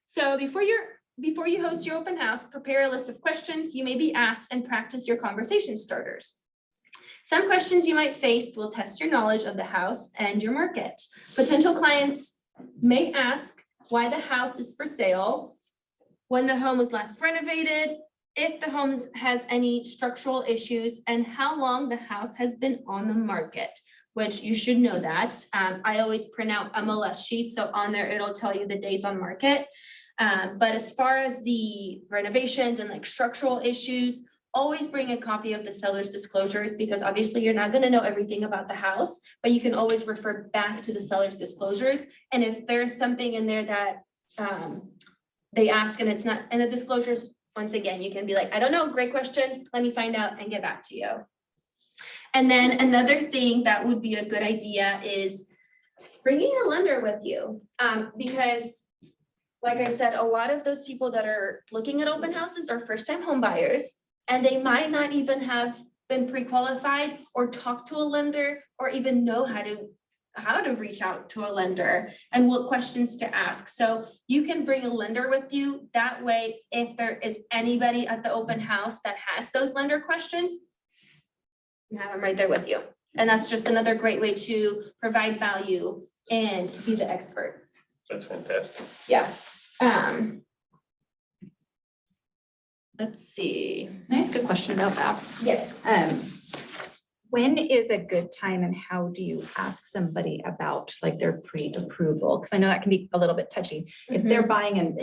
So before you host your open house, prepare a list of questions you may be asked and practice your conversation starters. Some questions you might face will test your knowledge of the house and your market. Potential clients may ask why the house is for sale, when the home was last renovated, if the home has any structural issues, and how long the house has been on the market, which you should know that. I always print out MLS sheets, so on there it'll tell you the days on market. But as far as the renovations and like structural issues, always bring a copy of the seller's disclosures, because obviously you're not gonna know everything about the house, but you can always refer back to the seller's disclosures. And if there's something in there that they ask and it's not in the disclosures, once again, you can be like, I don't know, great question, let me find out and get back to you. And then another thing that would be a good idea is bringing a lender with you, because like I said, a lot of those people that are looking at open houses are first-time home buyers, and they might not even have been pre-qualified or talked to a lender or even know how to reach out to a lender and what questions to ask. So you can bring a lender with you. That way, if there is anybody at the open house that has those lender questions, you have them right there with you. And that's just another great way to provide value and be the expert. That's fantastic. Yeah. Let's see. Can I ask a question about that? Yes. When is a good time and how do you ask somebody about like their pre-approval? Because I know that can be a little bit touchy. If they're buying and,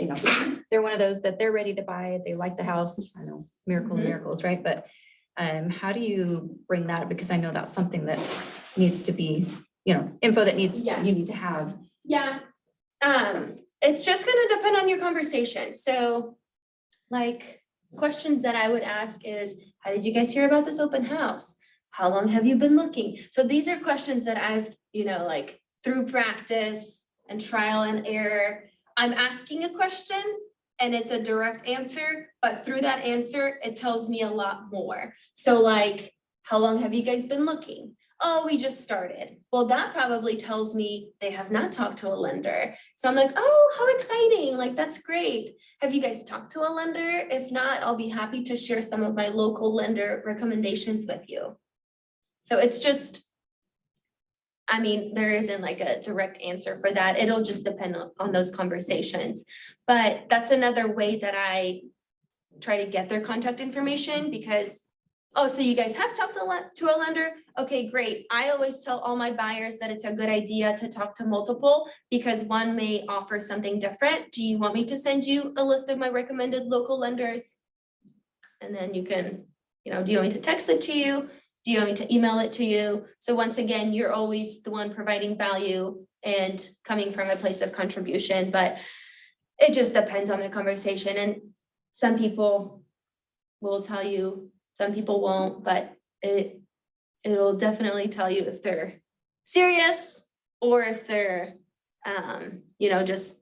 they're one of those that they're ready to buy it, they like the house, I know, miracles, right? But how do you bring that? Because I know that's something that needs to be, info that you need to have. Yeah. It's just gonna depend on your conversation. So like questions that I would ask is, how did you guys hear about this open house? How long have you been looking? So these are questions that I've, like through practice and trial and error, I'm asking a question and it's a direct answer, but through that answer, it tells me a lot more. So like, how long have you guys been looking? Oh, we just started. Well, that probably tells me they have not talked to a lender. So I'm like, oh, how exciting. Like, that's great. Have you guys talked to a lender? If not, I'll be happy to share some of my local lender recommendations with you. So it's just, there isn't like a direct answer for that. It'll just depend on those conversations. But that's another way that I try to get their contact information, because oh, so you guys have talked to a lender? Okay, great. I always tell all my buyers that it's a good idea to talk to multiple because one may offer something different. Do you want me to send you a list of my recommended local lenders? And then you can, do you want me to text it to you? Do you want me to email it to you? So once again, you're always the one providing value and coming from a place of contribution, but it just depends on the conversation. And some people will tell you, some people won't, but it'll definitely tell you if they're serious or if they're, just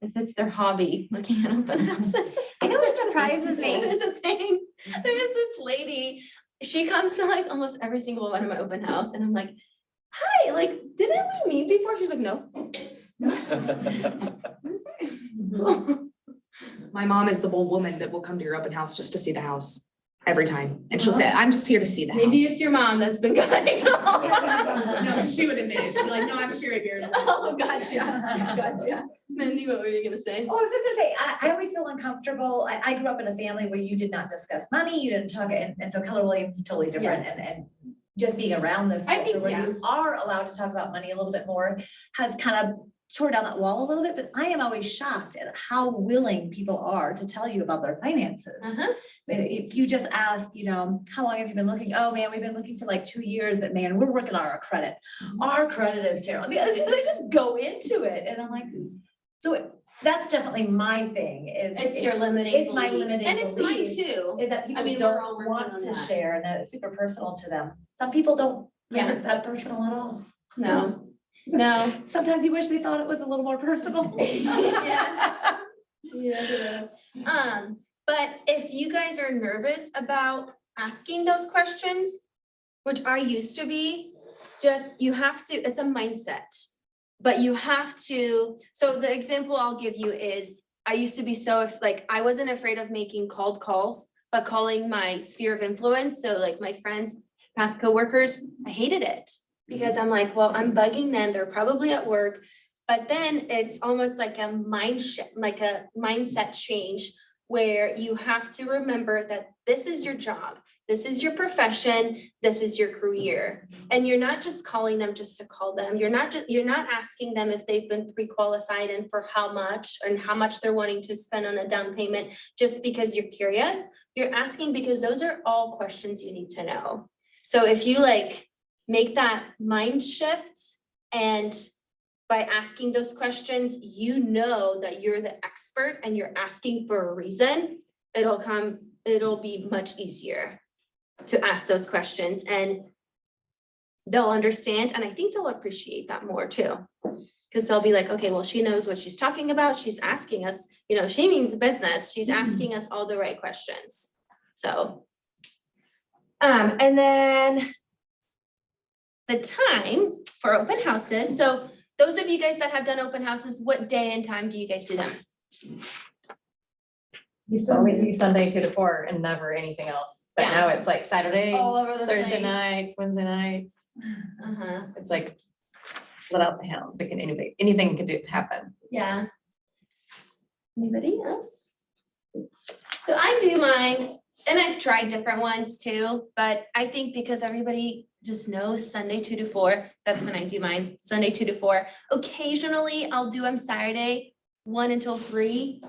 if it's their hobby, looking at open houses. I know it surprises me. That is a thing. There's this lady, she comes to like almost every single one of my open house, and I'm like, hi, like, didn't we meet before? She's like, no. My mom is the bold woman that will come to your open house just to see the house. every time. And she'll say, I'm just here to see the house. Maybe it's your mom that's been going. No, she would admit it. She'd be like, no, I'm sure yours. Oh, gotcha. Mindy, what were you gonna say? Oh, I was just gonna say, I always feel uncomfortable. I grew up in a family where you did not discuss money, you didn't talk, and so Keller Williams is totally different, and just being around this I culture think, where yeah. you are allowed to talk about money a little bit more has kind of tore down that wall a little bit, but I am always shocked at how willing people are to tell you about their finances. Uh-huh. If you just ask, how long have you been looking? Oh, man, we've been looking for like 2 years, but man, we're working on our credit. Our credit is terrible. I mean, they just go into it, and I'm like, that's definitely my thing is. It's your limiting It's my belief. limiting And it's mine belief. too. Is that I people mean, we're all don't working want on to that. share, and that it's super personal to them. Some people don't find it that personal at all. No. Sometimes you wish they thought it was a little more personal. Yes. Yeah. But if you guys are nervous about asking those questions, which I used to be, you have to, it's a mindset. But you have to, so the example I'll give you is, I used to be I wasn't afraid of making cold calls, but calling my sphere of influence, so like my friends, past coworkers, I hated it. Because I'm like, well, I'm bugging them, they're probably at work. But then it's almost like a mindset change where you have to remember that this is your job, this is your profession, this is your career. And you're not just calling them just to call them. You're not asking them if they've been pre-qualified and for how much and how much they're wanting to spend on a down payment just because you're curious. You're asking because those are all questions you need to know. So if you make that mind shift, and by asking those questions, you know that you're the expert and you're asking for a reason, it'll be much easier to ask those questions, and they'll understand, and I think they'll appreciate that more too. Because they'll be like, okay, well, she knows what she's talking about. She's asking us, she means business. She's asking us all the right questions. So, and then the time for open houses. So those of you guys that have done open houses, what day and time do you guys do them? Used to always be Sunday 2 to 4 and never anything else. But Yeah. now it's like Saturday, All over the Thursday place. nights, Wednesday nights. Uh-huh. It's like let out the hounds. It can anything can happen. Yeah. Anybody else? So I do mine, and I've tried different ones too, but I think because everybody just knows Sunday 2 to 4, that's when I do mine, Sunday 2 to 4. Occasionally, I'll do them Saturday 1 until 3,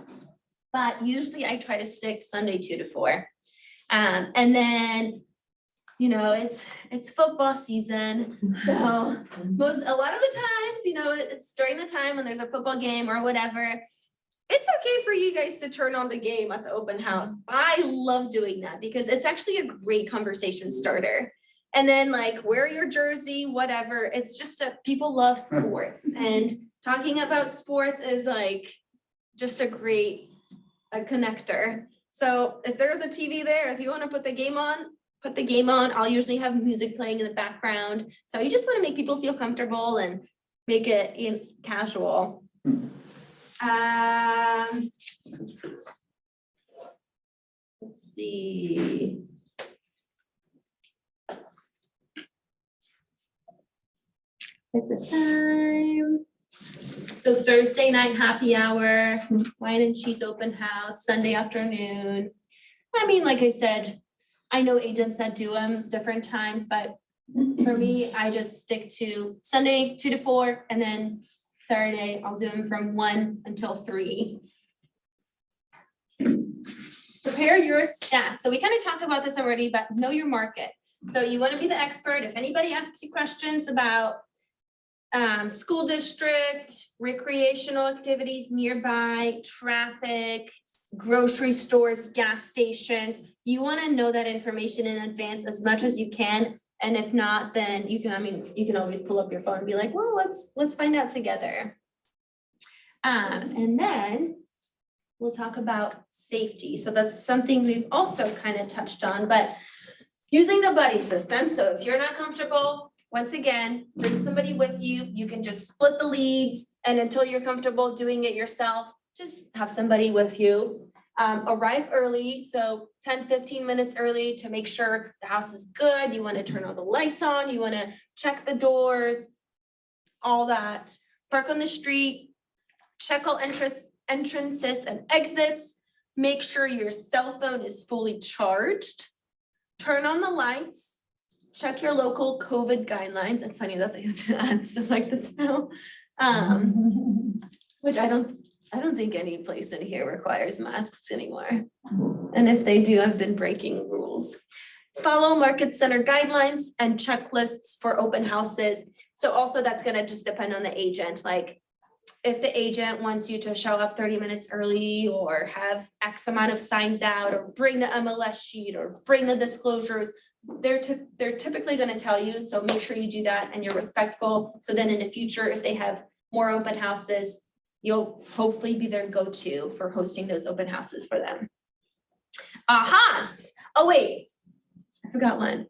but usually I try to stick Sunday 2 to 4. And then, it's football season, so a lot of the times, it's during the time when there's a football game or whatever. It's okay for you guys to turn on the game at the open house. I love doing that because it's actually a great conversation starter. And then wear your jersey, whatever. It's just people love sports, and talking about sports is just a great connector. So if there's a TV there, if you want to put the game on, put the game on. I'll usually have music playing in the background. So you just want to make people feel comfortable and make it casual. Let's see. At the time. So Thursday night happy hour, wine and cheese open house, Sunday afternoon. I mean, like I said, I know agents that do them different times, but for me, I just stick to Sunday 2 to 4, and then Saturday, I'll do them from 1 until 3. Prepare your stats. So we kind of talked about this already, but know your market. So you want to be the expert. If anybody asks you questions about school district, recreational activities nearby, traffic, grocery stores, gas stations, you want to know that information in advance as much as you can. And if not, then you can always pull up your phone and be like, well, let's find out together. And then we'll talk about safety. So that's something we've also kind of touched on, but using the buddy system. So if you're not comfortable, once again, bring somebody with you. You can just split the leads, and until you're comfortable doing it yourself, just have somebody with you. Arrive early, so 10, 15 minutes early to make sure the house is good. You want to turn all the lights on, you want to check the doors, all that. Park on the street, check all entrances and exits. Make sure your cell phone is fully charged. Turn on the lights. Check your local COVID guidelines. It's funny that they have to add stuff like this now. Which I don't think any place in here requires masks anymore. And if they do, I've been breaking rules. Follow market center guidelines and checklists for open houses. So also that's gonna just depend on the agent. Like if the agent wants you to show up 30 minutes early or have X amount of signs out or bring the MLS sheet or bring the disclosures, they're typically gonna tell you, so make sure you do that and you're respectful. So then in the future, if they have more open houses, you'll hopefully be their go-to for hosting those open houses for them. Ahas. Oh, wait, I forgot one.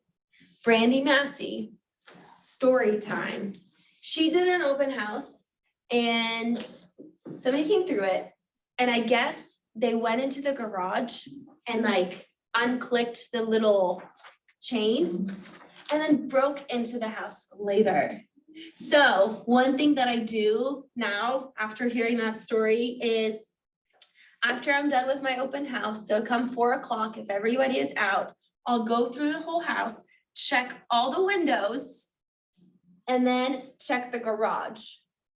Brandy Massey, story time. She did an open house and somebody came through it. And I guess they went into the garage and like unclicked the little chain and then broke into the house later. So one thing that I do now after hearing that story is after I'm done with my open house, so come 4 o'clock, if everybody is out, I'll go through the whole house, check all the windows, and then check the garage.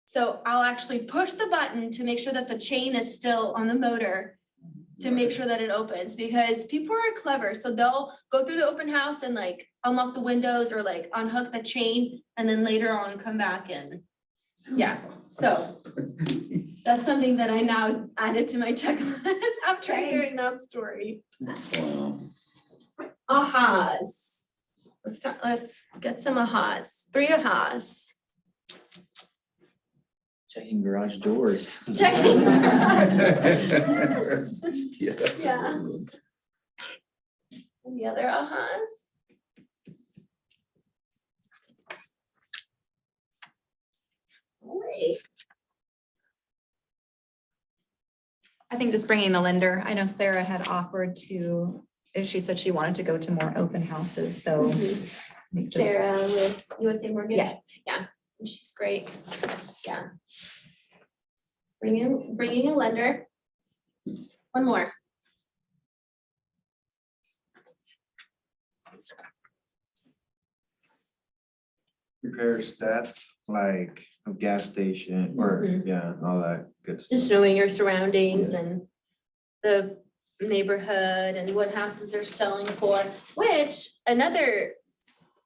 So I'll actually push the button to make sure that the chain is still on the motor to make sure that it opens, because people are clever. So they'll go through the open house and like unlock the windows or like unhook the chain and then later on come back and yeah. So that's something that I now added to my checklist after hearing that story. Wow. Ahas. Let's get some ahas. 3 ahas. Checking garage doors. Checking. Yeah. Yeah. Any other ahas? All right. I think just bringing the lender, I know Sarah had offered to, she said she wanted to go to more open houses, so. I think just- Sarah with USA Mortgage. Yeah. Yeah, she's great. Yeah. Bringing a lender. One more. Prepare stats like of gas station or, Mhm. yeah, all that good stuff. Just knowing your surroundings and the neighborhood and what houses are selling for, which another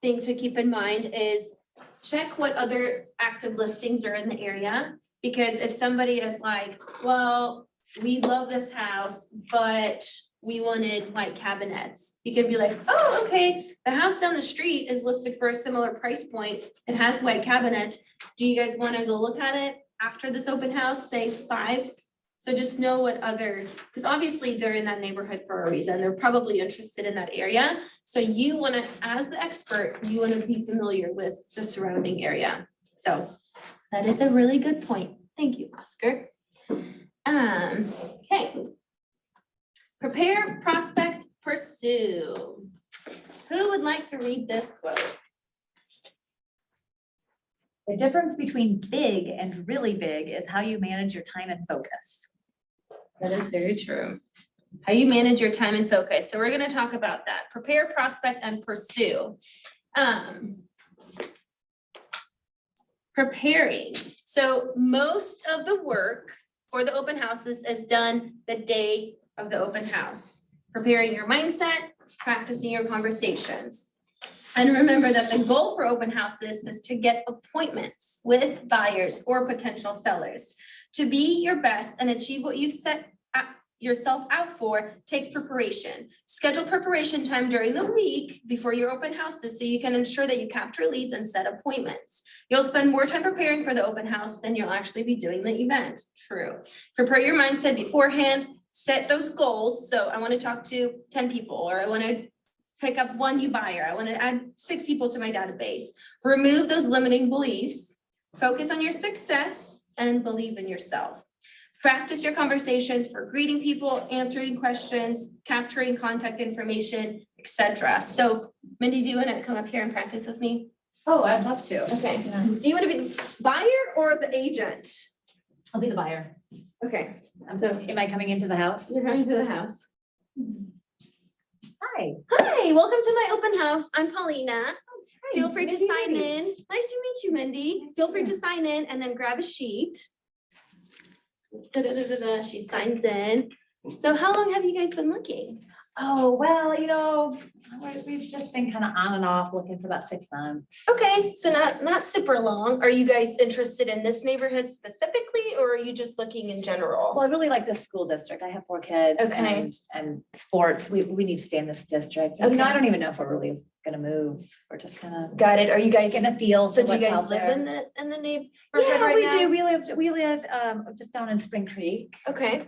thing to keep in mind is check what other active listings are in the area. Because if somebody is like, well, we love this house, but we wanted white cabinets, you can be like, oh, okay, the house down the street is listed for a similar price point. It has white cabinets. Do you guys want to go look at it after this open house, say 5? So just know what other, because obviously they're in that neighborhood for a reason. They're probably interested in that area. So you want to, as the expert, you want to be familiar with the surrounding area. So that is a really good point. Thank you, Oscar. Okay. Prepare, prospect, pursue. Who would like to read this quote? The difference between big and really big is how you manage your time and focus. That is very true. How you manage your time and focus. So we're going to talk about that. Prepare, prospect, and pursue. Preparing. So most of the work for the open houses is done the day of the open house. Preparing your mindset, practicing your conversations. And remember that the goal for open houses is to get appointments with buyers or potential sellers. To be your best and achieve what you've set yourself out for takes preparation. Schedule preparation time during the week before your open houses so you can ensure that you capture leads and set appointments. You'll spend more time preparing for the open house than you'll actually be doing the event. True. Prepare your mindset beforehand, set those goals. So I want to talk to 10 people, or I want to pick up 1 new buyer. I want to add 6 people to my database. Remove those limiting beliefs, focus on your success, and believe in yourself. practice your conversations for greeting people, answering questions, capturing contact information, etc. So Mindy, do you want to come up here and practice with me? Oh, I'd love to. Okay. Do you want to be the buyer or the agent? I'll be the buyer. Okay. So am I coming into the house? You're going to the house. Hi. Hi, welcome to my open house. I'm Paulina. Feel free to Mindy. sign in. Nice to meet you, Mindy. Feel free to sign in and then grab a sheet. Da-da-da-da-da, she signs in. So how long have you guys been looking? Oh, well, you know, we've just been kind of on and off looking for about 6 months. Okay, so not super long. Are you guys interested in this neighborhood specifically, or are you just looking in general? Well, I really like this school district. I have 4 kids. Okay. And sports, we need to stay in this district. You know, Okay. I don't even know if we're really gonna move. We're just gonna Got it. Are you guys, get a feel so for do you what's guys out live there. in the neighborhood Yeah, right we now? do. We live just down in Spring Creek. Okay.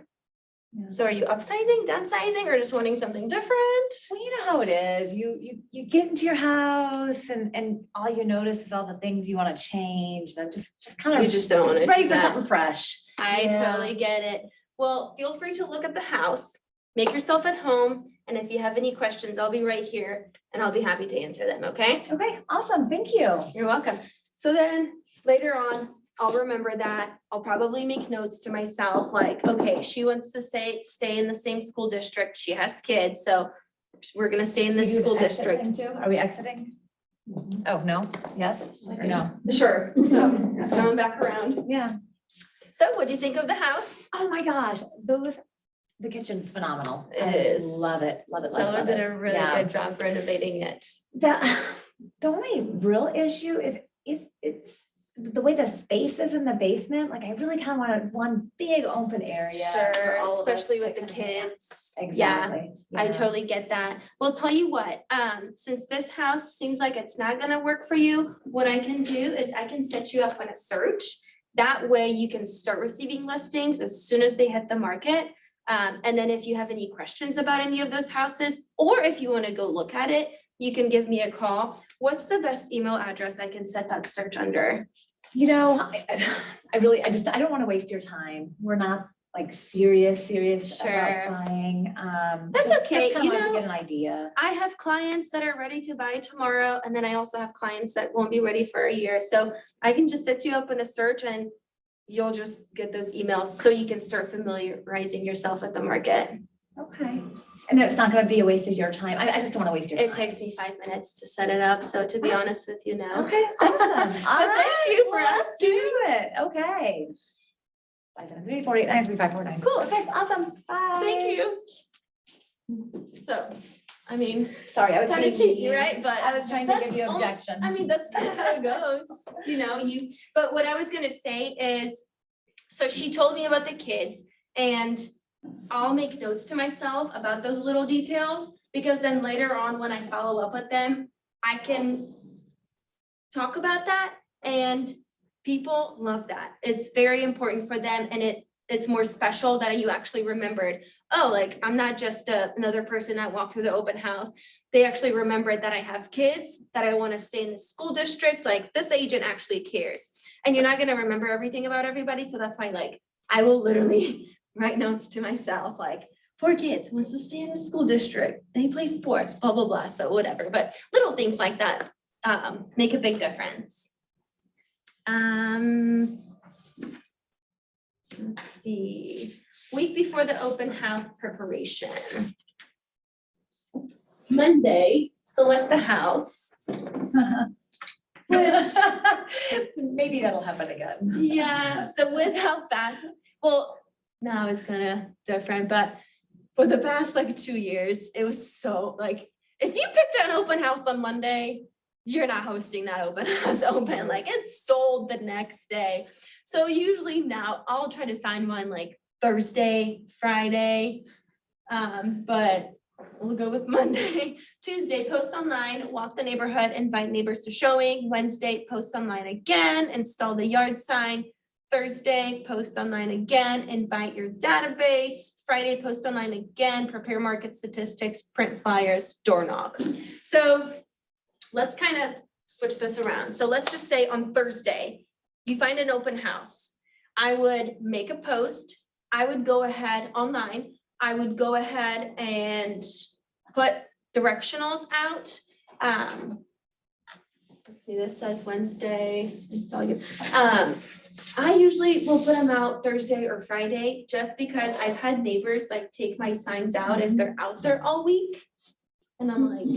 Yeah. So are you upsizing, downsizing, or just wanting something different? Well, you know how it is. You get into your house and all you notice is all the things you want to change and just kind of You just don't want to ready do for that. something fresh. I Yeah. totally get it. Well, feel free to look at the house, make yourself at home, and if you have any questions, I'll be right here and I'll be happy to answer them, okay? Okay, awesome. Thank you. You're welcome. So then later on, I'll remember that. I'll probably make notes to myself like, okay, she wants to stay in the same school district. She has kids, so we're gonna stay in this You do school the exit district. thing too? Are we exiting? Oh, no? Yes or no? Sure. So coming back around. Yeah. So what do you think of the house? Oh my gosh, the kitchen's phenomenal. It I is. Love it, love it, love it. Someone love did it. a really Yeah. good job renovating it. The only real issue is it's the way the space is in the basement. Like I really kind of wanted one big open area. for Sure, all of us especially to with the kinda hang out. kids. Yeah, Exactly. I yeah. totally get that. Well, tell you what, since this house seems like it's not gonna work for you, what I can do is I can set you up on a search. That way you can start receiving listings as soon as they hit the market. And then if you have any questions about any of those houses, or if you wanna go look at it, you can give me a call. What's the best email address I can set that search under? You know, I don't want to waste your time. We're not like serious Sure. about buying. That's okay, Just kind you of wanted to know, get an idea. I have clients that are ready to buy tomorrow, and then I also have clients that won't be ready for a year. So I can just set you up in a search and you'll just get those emails so you can start familiarizing yourself with the market. Okay. And it's not going to be a waste of your time. I just don't want to waste your time. It takes me 5 minutes to set it up, so to be honest with you now. Okay, awesome. All But right. thank you for well, let's asking. do it. Okay. 573-489-3549. Cool. Okay, awesome. Bye. Thank you. So, I mean, Sorry, I was kind of being cheesy, mean. right? But I was trying to give that's you all- objection. I mean, that's kind of how it goes, but what I was gonna say is, so she told me about the kids, and I'll make notes to myself about those little details, because then later on, when I follow up with them, I can talk about that, and people love that. It's very important for them, and it's more special that you actually remembered, oh, like, I'm not just another person that walked through the open house. They actually remembered that I have kids, that I want to stay in the school district, like, this agent actually cares. And you're not gonna remember everything about everybody, so that's why, like, I will literally write notes to myself, like, 4 kids, wants to stay in the school district, they play sports, blah, blah, blah, so whatever, but little things like that make a big difference. Let's see, week before the open house preparation. Monday, select the house. Which, Maybe that'll happen again. yeah, so with how fast, well, now it's kind of different, but for the past like 2 years, it was so like, if you picked an open house on Monday, you're not hosting that open house open, like it's sold the next day. So usually now I'll try to find one like Thursday, Friday, but we'll go with Monday. Tuesday, post online, walk the neighborhood, invite neighbors to showing. Wednesday, post online again, install the yard sign. Thursday, post online again, invite your database. Friday, post online again, prepare market statistics, print flyers, door knock. So let's kind of switch this around. So let's just say on Thursday, you find an open house. I would make a post. I would go ahead online, I would go ahead and put directionals out. Let's see, this says Wednesday, install your, I usually will put them out Thursday or Friday, just because I've had neighbors like take my signs out if they're out there all week. And I'm like,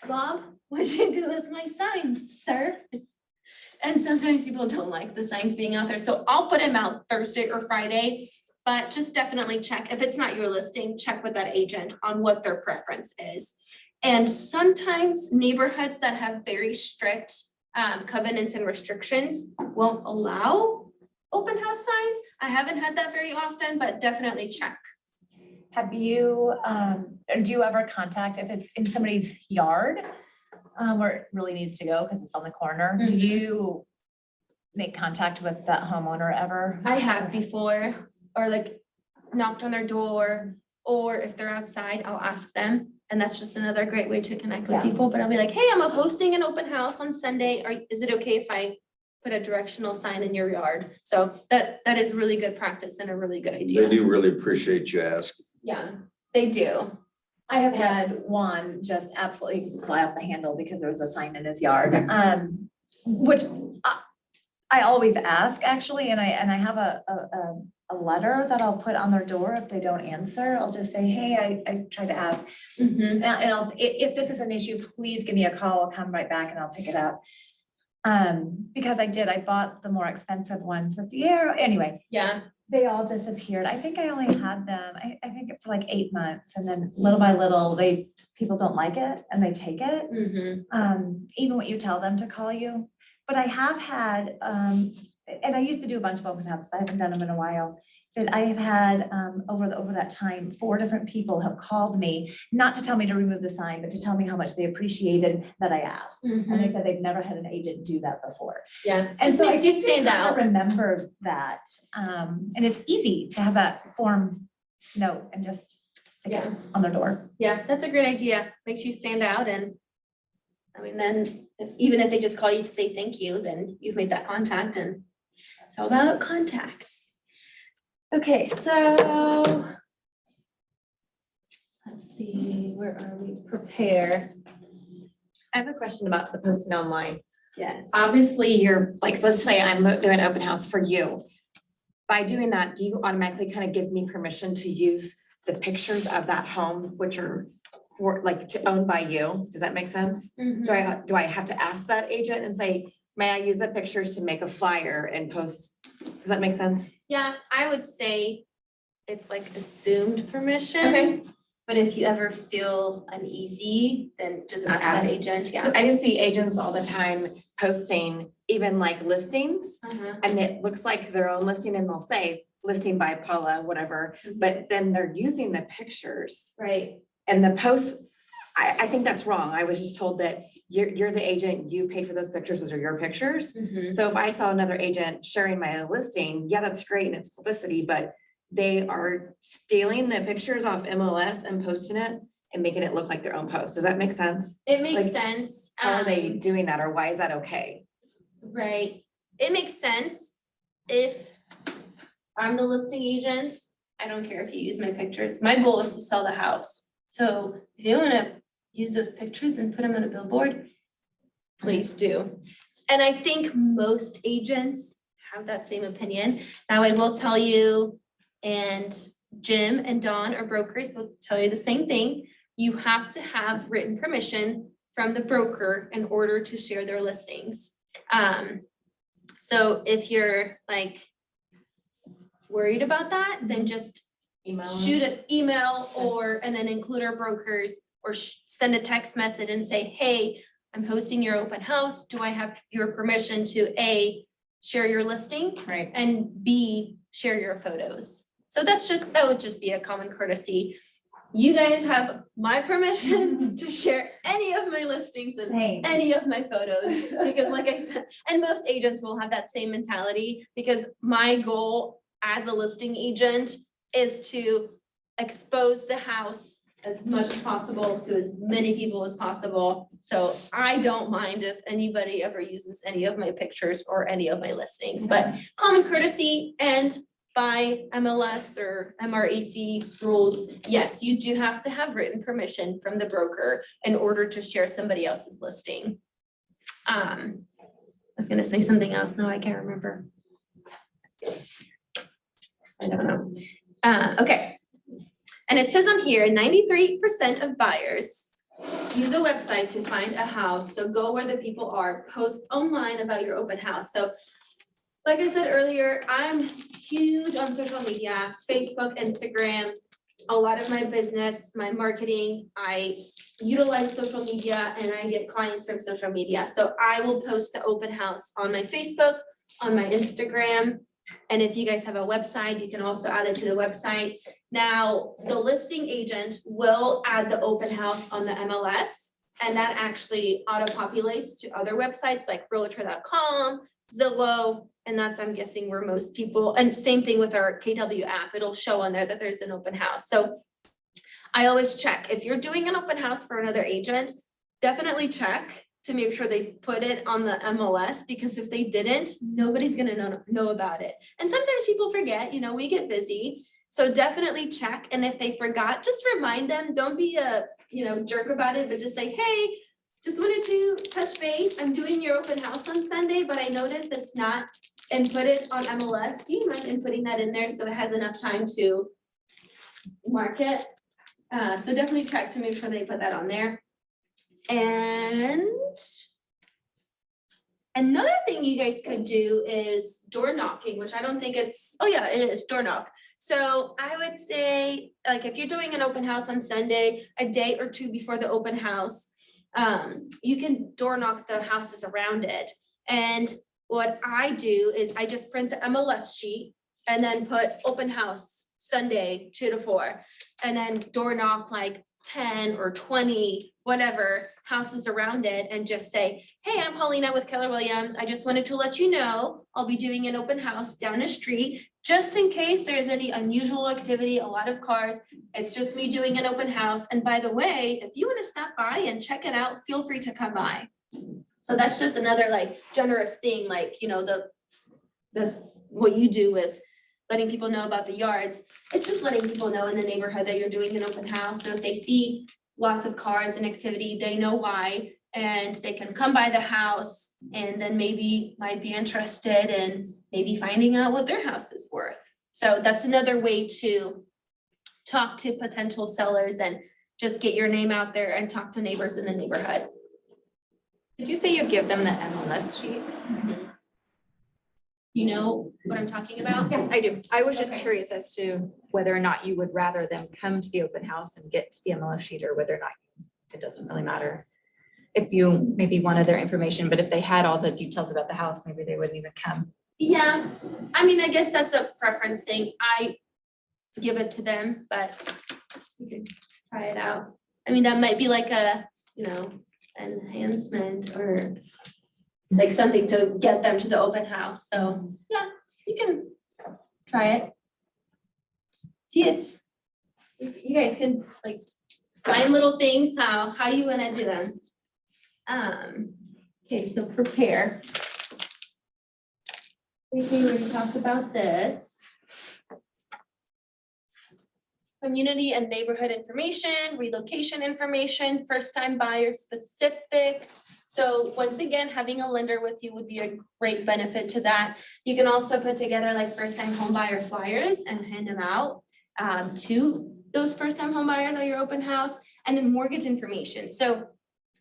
Bob, what'd you do with my signs, sir? And sometimes people don't like the signs being out there, so I'll put them out Thursday or Friday. But just definitely check, if it's not your listing, check with that agent on what their preference is. And sometimes neighborhoods that have very strict covenants and restrictions won't allow open house signs. I haven't had that very often, but definitely check. Have you, or do you ever contact if it's in somebody's yard? Where it really needs to go because it's on the corner, do you make contact with that homeowner ever? I have before, or like knocked on their door, or if they're outside, I'll ask them. And that's just another great way to connect with Yeah. people, but I'll be like, hey, I'm hosting an open house on Sunday, is it okay if I put a directional sign in your yard? So that is really good practice and a really good They idea. do really appreciate you asking. Yeah, they do. I have had one just absolutely fly off the handle because there was a sign in his yard, which I always ask actually, and I have a letter that I'll put on their door if they don't answer. I'll just say, hey, I tried to ask. And I'll, if this is an issue, please give me a call. I'll come right back and I'll pick it up. Because I bought the more expensive ones with the arrow. Anyway, Yeah. they all disappeared. I think I only had them, I think for like 8 months, and then little by little, people don't like it and they take it. Even when you tell them to call you. But I have had, and I used to do a bunch of open houses, I haven't done them in a while. That I have had, over that time, 4 different people have called me, not to tell me to remove the sign, but to tell me how much they appreciated that I asked. And they said they've never had an agent do that before. Yeah, And just so I makes you think they stand kind of out. remember that, and it's easy to have that form note and just stick it Yeah. on their door. Yeah, that's a great idea. Makes you stand out, and I mean, then even if they just call you to say thank you, then you've made that contact, and it's all about contacts. Okay, so let's see, where are we? Prepare. I have a question about the posting online. Yes. Obviously, you're, like, let's say I'm doing an open house for you. By doing that, do you automatically kind of give me permission to use the pictures of that home, which are owned by you? Does that make sense? Do I have to ask that agent and say, may I use the pictures to make a flyer and post? Does that make sense? Yeah, I would say it's like assumed permission. Okay. But if you ever feel uneasy, then just ask that agent, yeah. I just see agents all the time posting even like listings, and it looks like their own listing, and they'll say listing by Paula, whatever, but then they're using the pictures. Right. And the post, I think that's wrong. I was just told that you're the agent, you paid for those pictures, those are your pictures. So if I saw another agent sharing my listing, yeah, that's great and it's publicity, but they are stealing the pictures off MLS and posting it and making it look like their own post. Does that make sense? It makes Like, sense. How are they doing that, or why is that okay? Right, it makes sense. If I'm the listing agent, I don't care if you use my pictures. My goal is to sell the house. So if you wanna use those pictures and put them on a billboard, please do. And I think most agents have that same opinion. Now, I will tell you, and Jim and Dawn are brokers, will tell you the same thing. You have to have written permission from the broker in order to share their listings. So if you're like worried about that, then just shoot an email and then include our brokers, or send a text message and say, hey, I'm hosting your open house. Do I have your permission to A, share your listing? Right. And B, share your photos. So that would just be a common courtesy. You guys have my permission to share any of my listings and Same. any of my photos, because like I said, and most agents will have that same mentality, because my goal as a listing agent is to expose the house as much as possible to as many people as possible. So I don't mind if anybody ever uses any of my pictures or any of my listings, but common courtesy, and by MLS or MRAC rules, yes, you do have to have written permission from the broker in order to share somebody else's listing. I was gonna say something else, no, I can't remember. I don't know. Okay. And it says on here, 93% of buyers use a website to find a house. So go where the people are, post online about your open house. So like I said earlier, I'm huge on social media, Facebook, Instagram. A lot of my business, my marketing, I utilize social media and I get clients from social media. So I will post the open house on my Facebook, on my Instagram. And if you guys have a website, you can also add it to the website. Now, the listing agent will add the open house on the MLS, and that actually auto-populates to other websites like Realtor.com, Zillow, and that's, I'm guessing, where most people, and same thing with our KW app, it'll show on there that there's an open house. So I always check, if you're doing an open house for another agent, definitely check to make sure they put it on the MLS, because if they didn't, nobody's gonna know about it. And sometimes people forget, we get busy. So definitely check. And if they forgot, just remind them, don't be a, jerk about it, but just say, hey, just wanted to touch base. I'm doing your open house on Sunday, but I noticed it's not inputted on MLS. Do you mind inputting that in there so it has enough time to mark it? So definitely check to make sure they put that on there. And another thing you guys could do is door knocking, which I don't think it's, oh yeah, it is door knock. So I would say, like, if you're doing an open house on Sunday, a day or two before the open house, you can door knock the houses around it. And what I do is I just print the MLS sheet and then put open house Sunday 2 to 4, and then door knock like 10 or 20, whatever houses around it, and just say, hey, I'm Paulina with Keller Williams. I just wanted to let you know I'll be doing an open house down the street, just in case there's any unusual activity, a lot of cars. It's just me doing an open house. And by the way, if you want to stop by and check it out, feel free to come by. So that's just another like generous thing, like, what you do with letting people know about the yards. It's just letting people know in the neighborhood that you're doing an open house. So if they see lots of cars and activity, they know why, and they can come by the house and then maybe might be interested in maybe finding out what their house is worth. So that's another way to talk to potential sellers and just get your name out there and talk to neighbors in the neighborhood. Did you say you give them the MLS sheet? You know what I'm talking about? Yeah, I do. I was just Okay. curious as to whether or not you would rather them come to the open house and get the MLS sheet, or whether or not it doesn't really matter. If you maybe wanted their information, but if they had all the details about the house, maybe they wouldn't even come. Yeah, I mean, I guess that's a preference thing. I give it to them, but you can try it out. I mean, that might be like a, enhancement or like something to get them to the open house. So yeah, you can try it. See, you guys can like find little things how you want to do them. Okay, so prepare. We already talked about this. Community and neighborhood information, relocation information, first-time buyer specifics. So once again, having a lender with you would be a great benefit to that. You can also put together like first-time home buyer flyers and hand them out to those first-time home buyers at your open house, and then mortgage information. So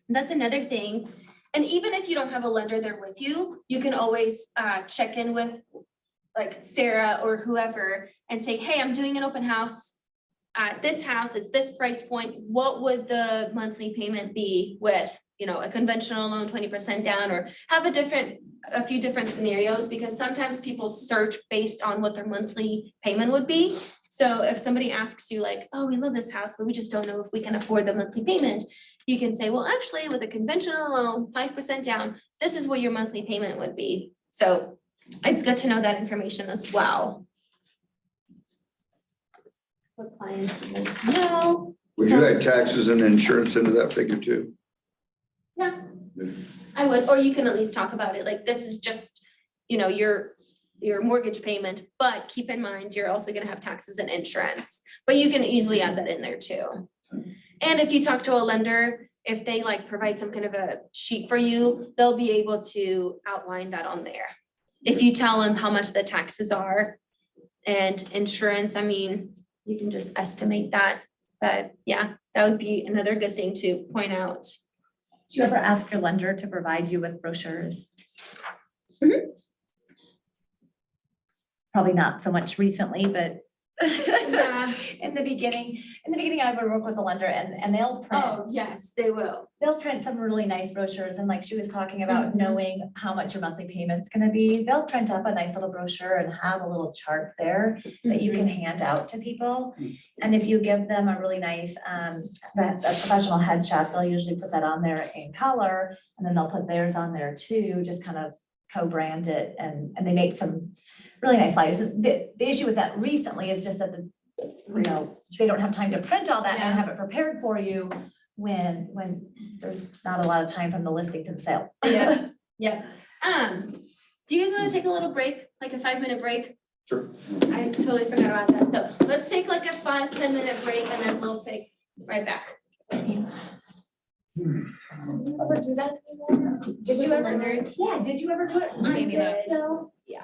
that's another thing. And even if you don't have a lender there with you, you can always check in with like Sarah or whoever and say, hey, I'm doing an open house at this house, it's this price point. What would the monthly payment be with, a conventional loan, 20% down, or have a few different scenarios, because sometimes people search based on what their monthly payment would be. So if somebody asks you like, oh, we love this house, but we just don't know if we can afford the monthly payment, you can say, well, actually with a conventional loan, 5% down, this is what your monthly payment would be. So it's good to know that information as well. What clients know. Would you add taxes and insurance into that figure too? Yeah, I would, or you can at least talk about it, like this is just, your your mortgage payment, but keep in mind, you're also gonna have taxes and insurance. But you can easily add that in there too. And if you talk to a lender, if they like provide some kind of a sheet for you, they'll be able to outline that on there. If you tell them how much the taxes are and insurance, I mean, you can just estimate that. But yeah, that would be another good thing to point out. Do you ever ask your lender to provide you with brochures? Probably not so much recently, but Yeah. in the beginning, I would work with a lender and they'll print. Oh, yes, they will. They'll print some really nice brochures and like she was talking about Mhm. knowing how much your monthly payment's gonna be. They'll print up a nice little brochure and have a little chart there that you can hand out to people. And if you give them a really nice, that a professional headshot, they'll usually put that on there in color. And then they'll put theirs on there too, just kind of co-brand it and they make some really nice flyers. The issue with that recently is just that they don't have time to print all that and have it prepared for you when there's not a lot of time from the listing to the sale. Yeah, yeah. Do you guys want to take a little break, like a 5-minute break? Sure. I totally forgot about that. So let's take like a 5-10 minute break and then we'll pick right back. Ever do that before? Did you ever? Yeah, did you ever do it? Standing up. Yeah.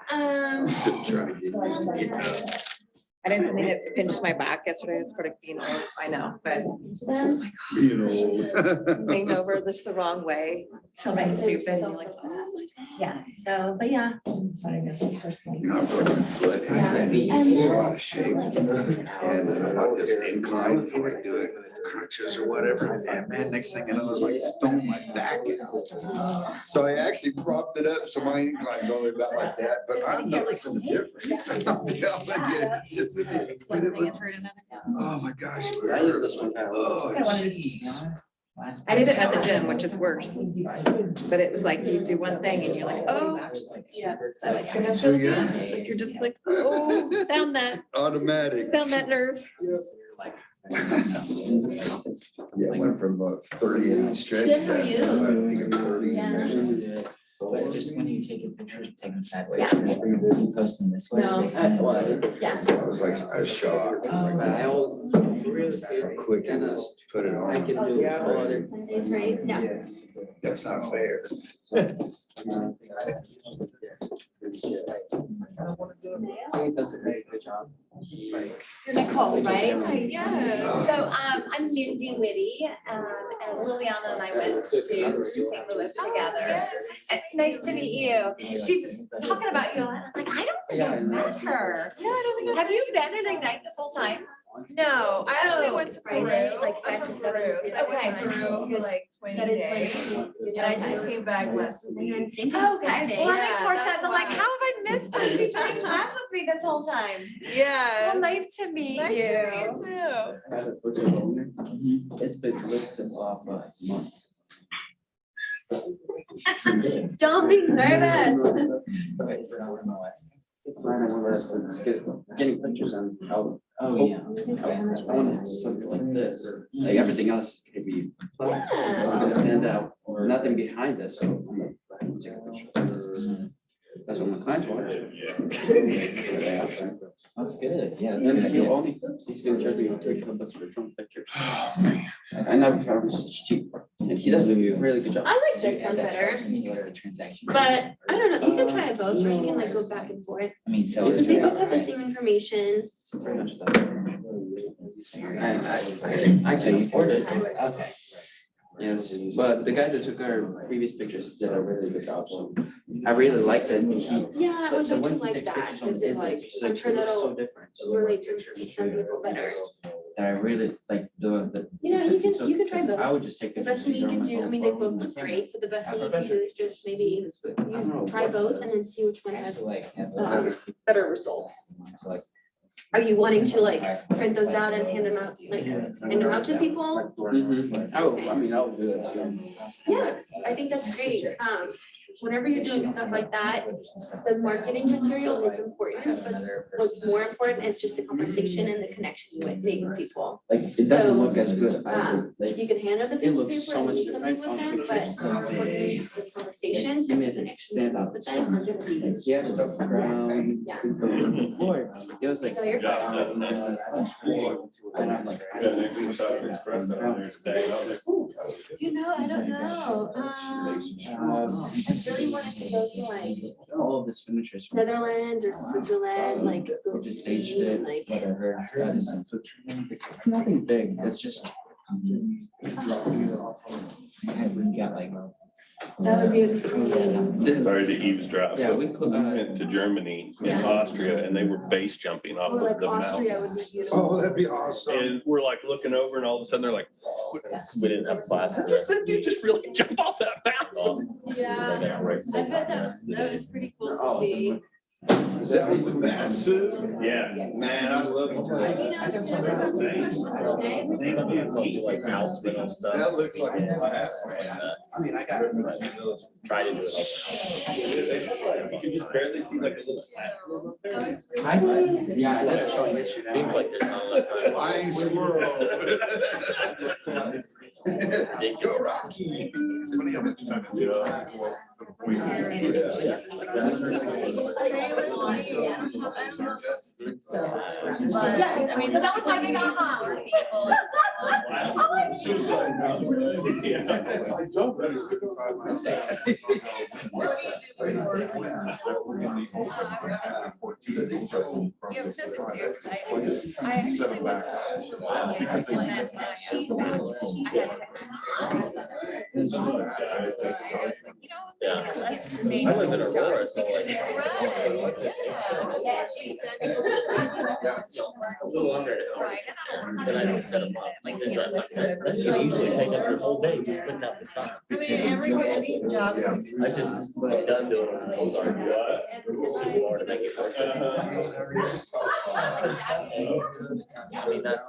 I didn't mean to pinch my back yesterday. It's part of being old, I know, but You know. being over this the wrong way, so stupid. and you're like, oh. Yeah. So, but yeah. Not broken foot, it's a lot of shape. And I bought this incline for like doing crunches or whatever. And man, next thing I know, I was like throwing my back out. So I actually propped it up, so my incline's only about like that, but I'm noticing the difference. Oh my gosh. I use this one. Oh, jeez. I did it at the gym, which is worse, but it was like you do one thing and you're like, oh, yeah. That's gonna So, feel yeah. good. It's like you're just like, oh, found that Automatic. nerve. Yeah, I went from about 30 in stretch. Good for you. I think I'm 30. Yeah. But just when you take a picture, take them sideways. Yeah. You post them this way. No. Yeah. I was shocked. I was like, I always really how quick it is. Put it I on. can do it for other. Sunday's right, yeah. That's not fair. He does a very good job. You're Nicole, right? Yeah. So I'm Mindy Whitty, and Liliana and I went to St. Louis together. And nice to meet you. She was talking about you, and I'm like, I don't think I've met her. Yeah, I don't think. Have you been at Ignite this whole time? No, I actually went to Peru. Friday, like I'm 5 to from 7. Peru, so I went to Okay. Peru for like 20 That is days. when. And I just came back last week. And same Okay, on Friday. well, that makes Yeah, more that's sense. I'm like, why. how have I missed her? She's been in class with me this whole time. Yeah. Well, nice to meet Nice you. to meet you too. It's been lifted off a month. Don't be nervous. It's not unless it's getting pictures on how. Oh, yeah. I wanted something like this, like everything else is gonna be, it's gonna stand out, nothing behind this, so I'm gonna take a picture of this. That's what my clients want. That's good. Yeah. And That's then good. he'll only, he's gonna charge me $300 for drone pictures. I never found such cheap, and he does a really good job. I like this one better, The transaction. but I don't know, you can try both, or you can like go back and forth. I mean, so. Because they both have the same information. So pretty much that. I can afford it. Okay. Yes, but the guy that took our previous pictures did a really good job, so I really liked it. Yeah, I would When to he like takes that, pictures on because it kids, like, it's I'm sure so that'll different. relate to some people better. That I really like the. You know, you can try because both. I would just take The pictures. best thing you and can throw do, I my mean, they phone both on look the great, so the best thing you camera. can do is just maybe try both and then see which one has better results. Are you wanting to like print those out and hand them out, like hand them out to people? Mhm. I mean, I'll do that too. Yeah, I think that's great. whenever you're doing stuff like that, the marketing material is important, but what's more important is just the conversation and the connection you would make with people. Like, it doesn't So, look as good as it, like, You can hand out the it piece of looks paper so and much do something different with on them, but pictures. the more important is the conversations You and made the it connections stand you out make with so them are much. gonna be. He had the brown, Yeah. the floor, it was like. No, you're brown, slash gray, and I'm like, I don't You know, I don't know, I really wanted to go to like all of this furniture is from. Netherlands or Switzerland, like go We just staged it, like. whatever. That is in Switzerland. It's nothing big, it's just. My head would get like. That would be a dream. This is. Sorry to eavesdrop. Yeah, we. Went to Germany and Austria and they were base jumping off Or of like the Austria mountain. would be beautiful. Oh, that'd be awesome. And we're like looking over and all of a sudden they're like, We didn't have class. the rest did you just really jump off that mountain? of the- Yeah, I got right I full bet the that, rest of the that day. was pretty cool to see. Is that with the bat suit? Yeah. Man, I love You it. know, Do like house rental stuff. That looks like a blast, Like man. that. I mean, I got. Try to do it. You could just barely see like a little platform up there. Yeah, I did a showing this year. Seems like there's not enough time. Flying squirrel. Ridiculous. Rocky. It's funny how much time it Yeah, I mean, so that was my big aha. I actually went to school. And that's how she Yeah. less I live in Aurora, so like. A little under an hour. Then I just set them up. Like, they drive like that. That could easily take up your whole day just putting out the sign. I mean, any job is. I just, I'm done doing it. Those are, it's too hard and I get frustrated. I mean, that's.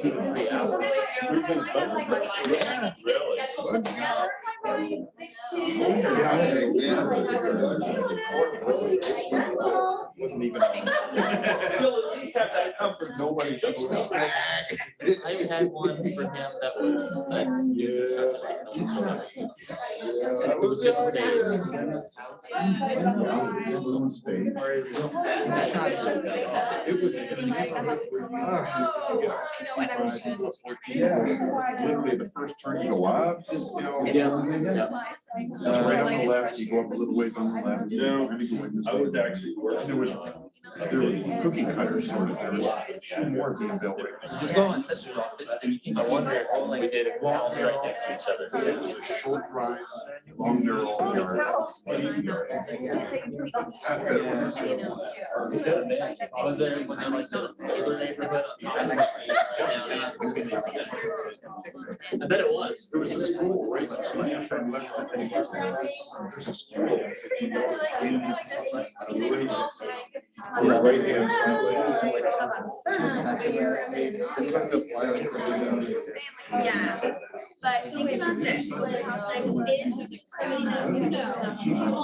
Two to 3 hours. Wasn't even. You'll at least have that comfort. Nobody showed up. I had one for him that was, it was just staged. Yeah, literally the first turn you go up, this, you know. It's right on the left, you go up a little ways on the left. No, and you go in this I way. was actually working. There were cookie cutters sort of, there was two more being built right now. Just go in sister's office and you can. I wonder if only we did it house right next to each other. It was a short drive, long narrow yard. I bet it was the same one. Was there like the older neighborhood? I bet it was. There was a school right next to it. I left it there. There's a school. On the right hand Yeah, but think about this, like if somebody that you know.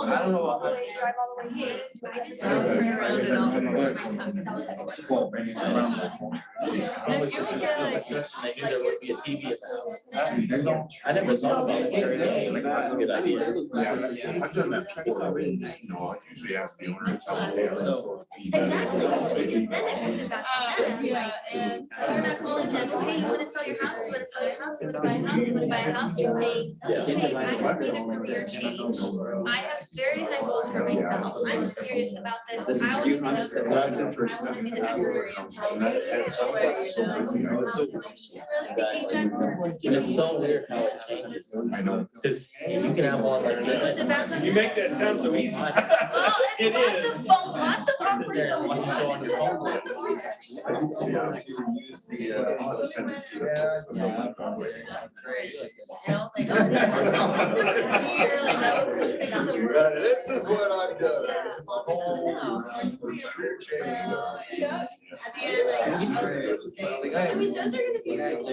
I don't know. Drive all the way, hey, I just turn around and I'll my customer. They knew there would be a TV at the house. I never thought about it. Like, that's a good idea. Yeah, I've done that before. You know, I usually ask the owner. So. Exactly, because then it puts it back on them, like, you're not calling them, hey, you wanna sell your house, you wanna sell your house, you wanna buy a house, you wanna buy a house, you're saying, hey, I have made a career change. I have very high goals for myself, I'm serious about this, I want to be this. That's interesting. I wanna be this And it's so weird how it changes. I know. Cause you can have one like this. You make that sound so easy. Well, It it's is. lots of awkward there and watch a show on your phone. This is what I've done. My whole career change. I mean, those are gonna be very. I've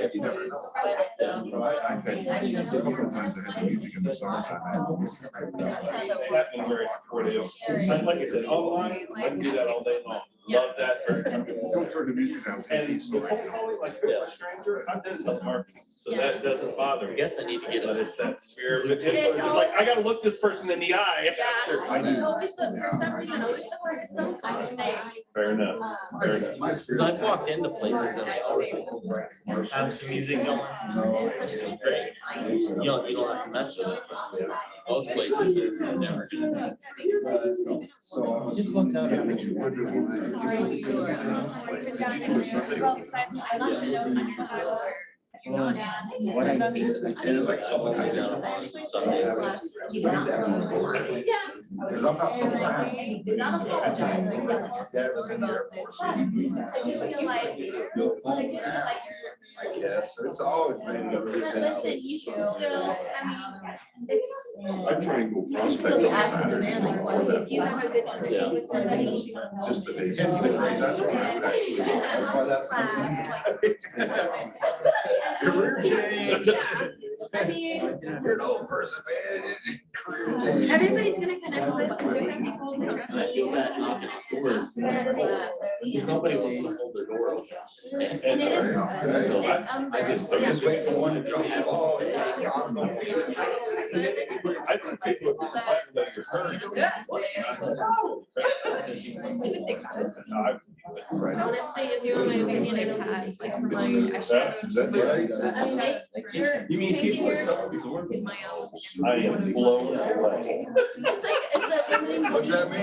had a couple of times I had music in the summertime. That's been very supportive. Like I said, online, I can do that all day long. Love that. Don't turn the music down. And the cold calling, like a stranger, I did telemarketing, so that doesn't bother me. I guess I need to get But it. it's that sphere of influence. It's like, I gotta look this person in the eye. after. I do. Always the, for some reason, always the hardest sometimes to make. Fair enough. Fair enough. I've walked into places and they already have some music going. It's great. You don't have to mess with it. Most places, they're never gonna. You just looked out. Yeah, makes you wonder. Well, besides, I love to know when you're tired. What I see, And like someone comes down. Because I'm not from around. Do not apologize. Like, that's just a story about this. I feel like, well, I didn't like I guess, it's always been. but listen, you should still, I mean, it's. I try and go You can prospect still be on asking the man, like, Saturday. well, if you have a good connection with somebody. Just the days. That's what I would actually. That's why that's. Career change. I mean, You're an old person, man. Career change. everybody's gonna connect with different people. I think that knocking on doors, because nobody wants to hold their door open. And it is. I just. I'm just waiting for one to drop the ball. I think people would be glad that you're heard. So honestly, if you want my opinion, I don't have, like, for my, I Is that right? I mean, you're You mean changing people are your, self-absorbed? in my own. I am blown away. It's like, it's a living. What's that mean?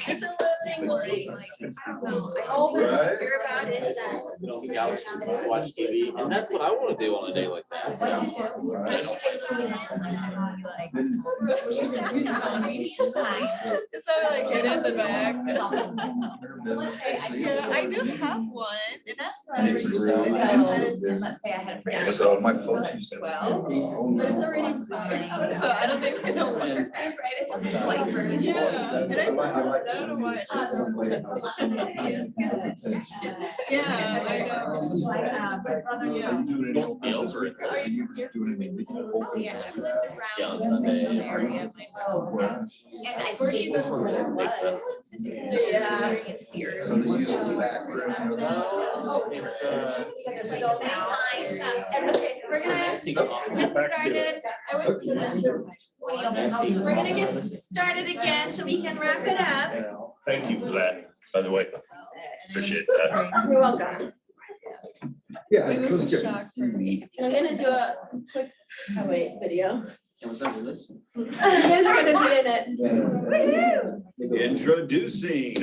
It's a living thing, like, I don't know, like, all we Right. care about is that. Couch, watch TV, and that's what I wanna do on a day like that, so. Is that like it in the back? Yeah, I do have one. Let's say I had a pretty. That's all my folks used to. Well, but it's already expired, so I don't think it's gonna work. Right, it's just a slight burn. Yeah. And I don't know why. Yeah, I know. Yeah. Don't be over it. Yeah, I've lived around Yeah, on this Sunday. area myself. And I think this is what it was. Yeah. It's here. So they use the back room. No, it's, Okay, we're gonna Nancy, get started. We're gonna get started again so we can wrap it up. Thank you for that, by the way. Appreciate that. You're welcome. Yeah. It it was was a good. shock for me. I'm gonna do a quick, oh wait, video. was that this? You guys are gonna be in it. Woohoo! Introducing.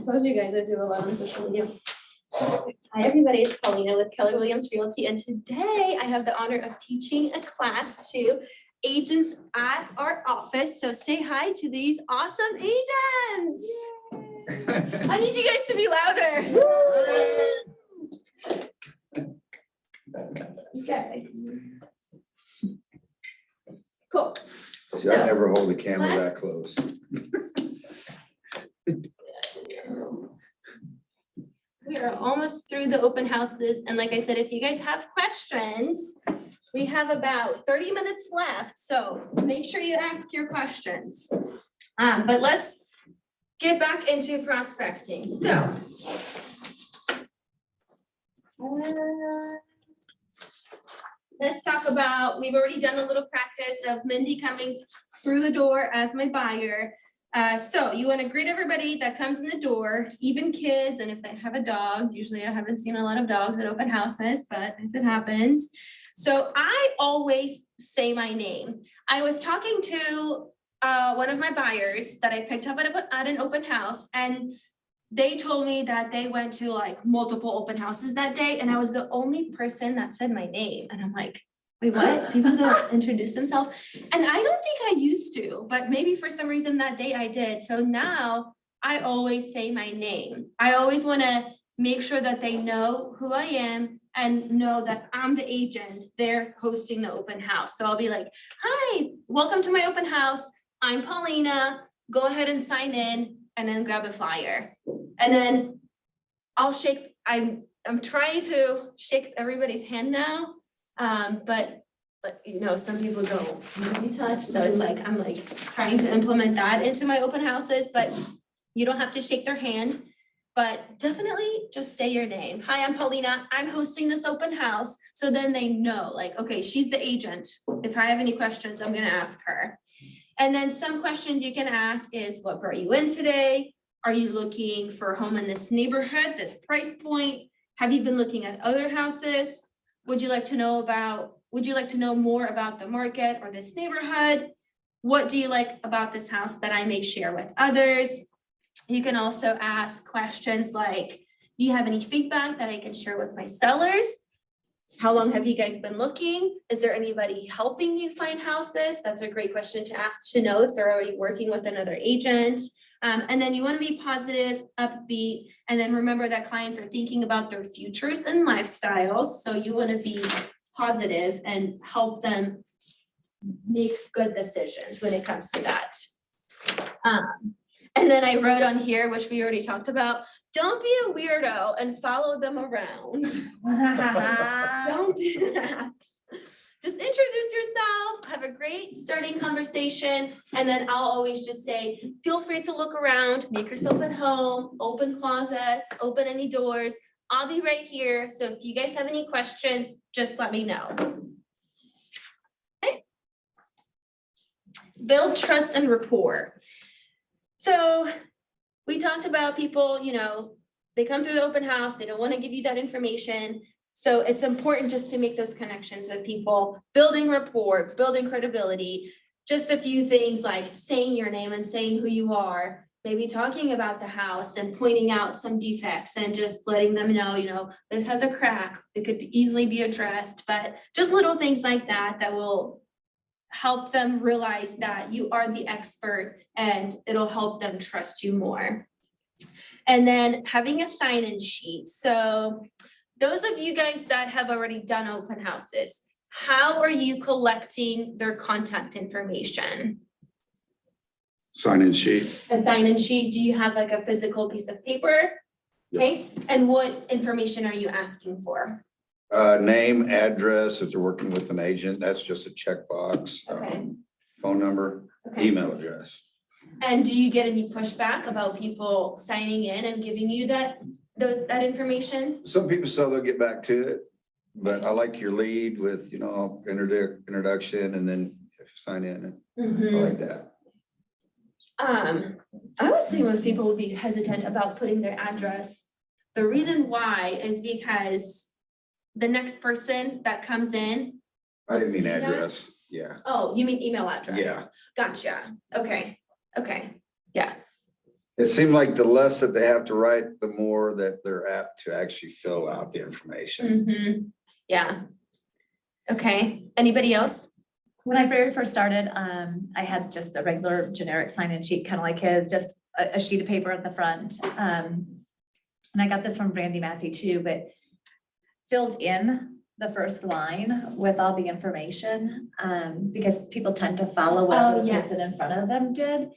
Told you guys I do a lot on social media. Hi, everybody, it's Paulina with Keller Williams Realty, and today I have the honor of teaching a class to agents at our office. So say hi to these awesome agents. I need you guys to be louder. Okay. Cool. See, I never hold the camera that close. We are almost through the open houses, and like I said, if you guys have questions, we have about 30 minutes left, so make sure you ask your questions. But let's get back into prospecting, so. Let's talk about, we've already done a little practice of Mindy coming through the door as my buyer. So you want to greet everybody that comes in the door, even kids, and if they have a dog, usually I haven't seen a lot of dogs at open houses, but if it happens. So I always say my name. I was talking to one of my buyers that I picked up at an open house, and they told me that they went to like multiple open houses that day, and I was the only person that said my name. And I'm like, Wait, what? People don't introduce themselves? And I don't think I used to, but maybe for some reason that day I did. So now I always say my name. I always want to make sure that they know who I am and know that I'm the agent. They're hosting the open house. So I'll be like, hi, welcome to my open house. I'm Paulina. Go ahead and sign in and then grab a flyer. And then I'll shake, I'm trying to shake everybody's hand now. But you know, some people don't want to be touched, so it's like, I'm like trying to implement that into my open houses, but you don't have to shake their hand. But definitely just say your name. Hi, I'm Paulina. I'm hosting this open house. So then they know, like, okay, she's the agent. If I have any questions, I'm gonna ask her. And then some questions you can ask is, what brought you in today? Are you looking for a home in this neighborhood, this price point? Have you been looking at other houses? Would you like to know more about the market or this neighborhood? What do you like about this house that I may share with others? You can also ask questions like, do you have any feedback that I can share with my sellers? How long have you guys been looking? Is there anybody helping you find houses? That's a great question to ask to know if they're already working with another agent. And then you want to be positive, upbeat, and then remember that clients are thinking about their futures and lifestyles. So you want to be positive and help them make good decisions when it comes to that. And then I wrote on here, which we already talked about, don't be a weirdo and follow them around. Don't do that. Just introduce yourself, have a great starting conversation, and then I'll always just say, feel free to look around, make yourself at home, open closets, open any doors. I'll be right here. So if you guys have any questions, just let me know. Okay. Build trust and rapport. So we talked about people, you know, they come through the open house, they don't want to give you that information. So it's important just to make those connections with people, building rapport, building credibility, just a few things like saying your name and saying who you are, maybe talking about the house and pointing out some defects and just letting them know, you know, this has a crack, it could easily be addressed, but just little things like that that will help them realize that you are the expert and it'll help them trust you more. And then having a sign-in sheet. So those of you guys that have already done open houses, how are you collecting their contact information? Sign-in sheet. A sign-in sheet, do you have like a physical piece of paper? Okay, and what information are you asking for? Name, address, if they're working with an agent, that's just a checkbox. Okay. Phone number, Okay. email address. And do you get any pushback about people signing in and giving you that information? Some people say they'll get back to it, but I like your lead with, you know, introduction and then if you sign in, I like that. I would say most people would be hesitant about putting their address. The reason why is because the next person that comes in. I didn't mean See that? address, yeah. Oh, you mean email address? Yeah. Gotcha. Okay. It seemed like the less that they have to write, the more that they're apt to actually fill out the information. Yeah. Okay. Anybody else? When I very first started, I had just a regular generic sign-in sheet, kind of like his, just a sheet of paper at the front. And I got this from Brandy Massey too, but filled in the first line with all the information, because people tend to follow what the person in front of them did.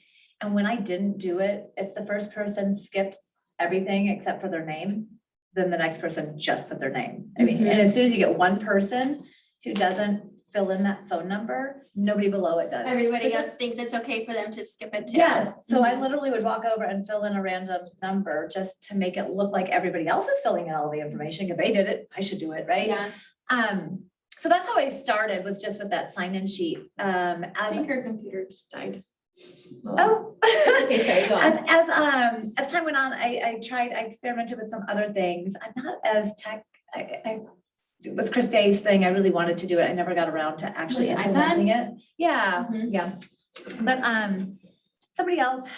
And when I didn't do it, if the first person skipped everything except for their name, then the next person just put their name. I mean, and as soon as you get one person who doesn't fill in that phone number, nobody below it does. Everybody else thinks it's okay for them to skip it too. Yes, so I literally would walk over and fill in a random number just to make it look like everybody else is filling in all the information. If they did it, I should do it, right? Yeah. So that's how I started, was just with that sign-in sheet. I think her computer just died. Oh. Okay, sorry, go on. As time went on, I experimented with some other things. I'm not as tech, with Chris Day's thing, I really wanted to do it. I never got around to actually With an implementing it. Yeah, Mhm. yeah. But somebody else,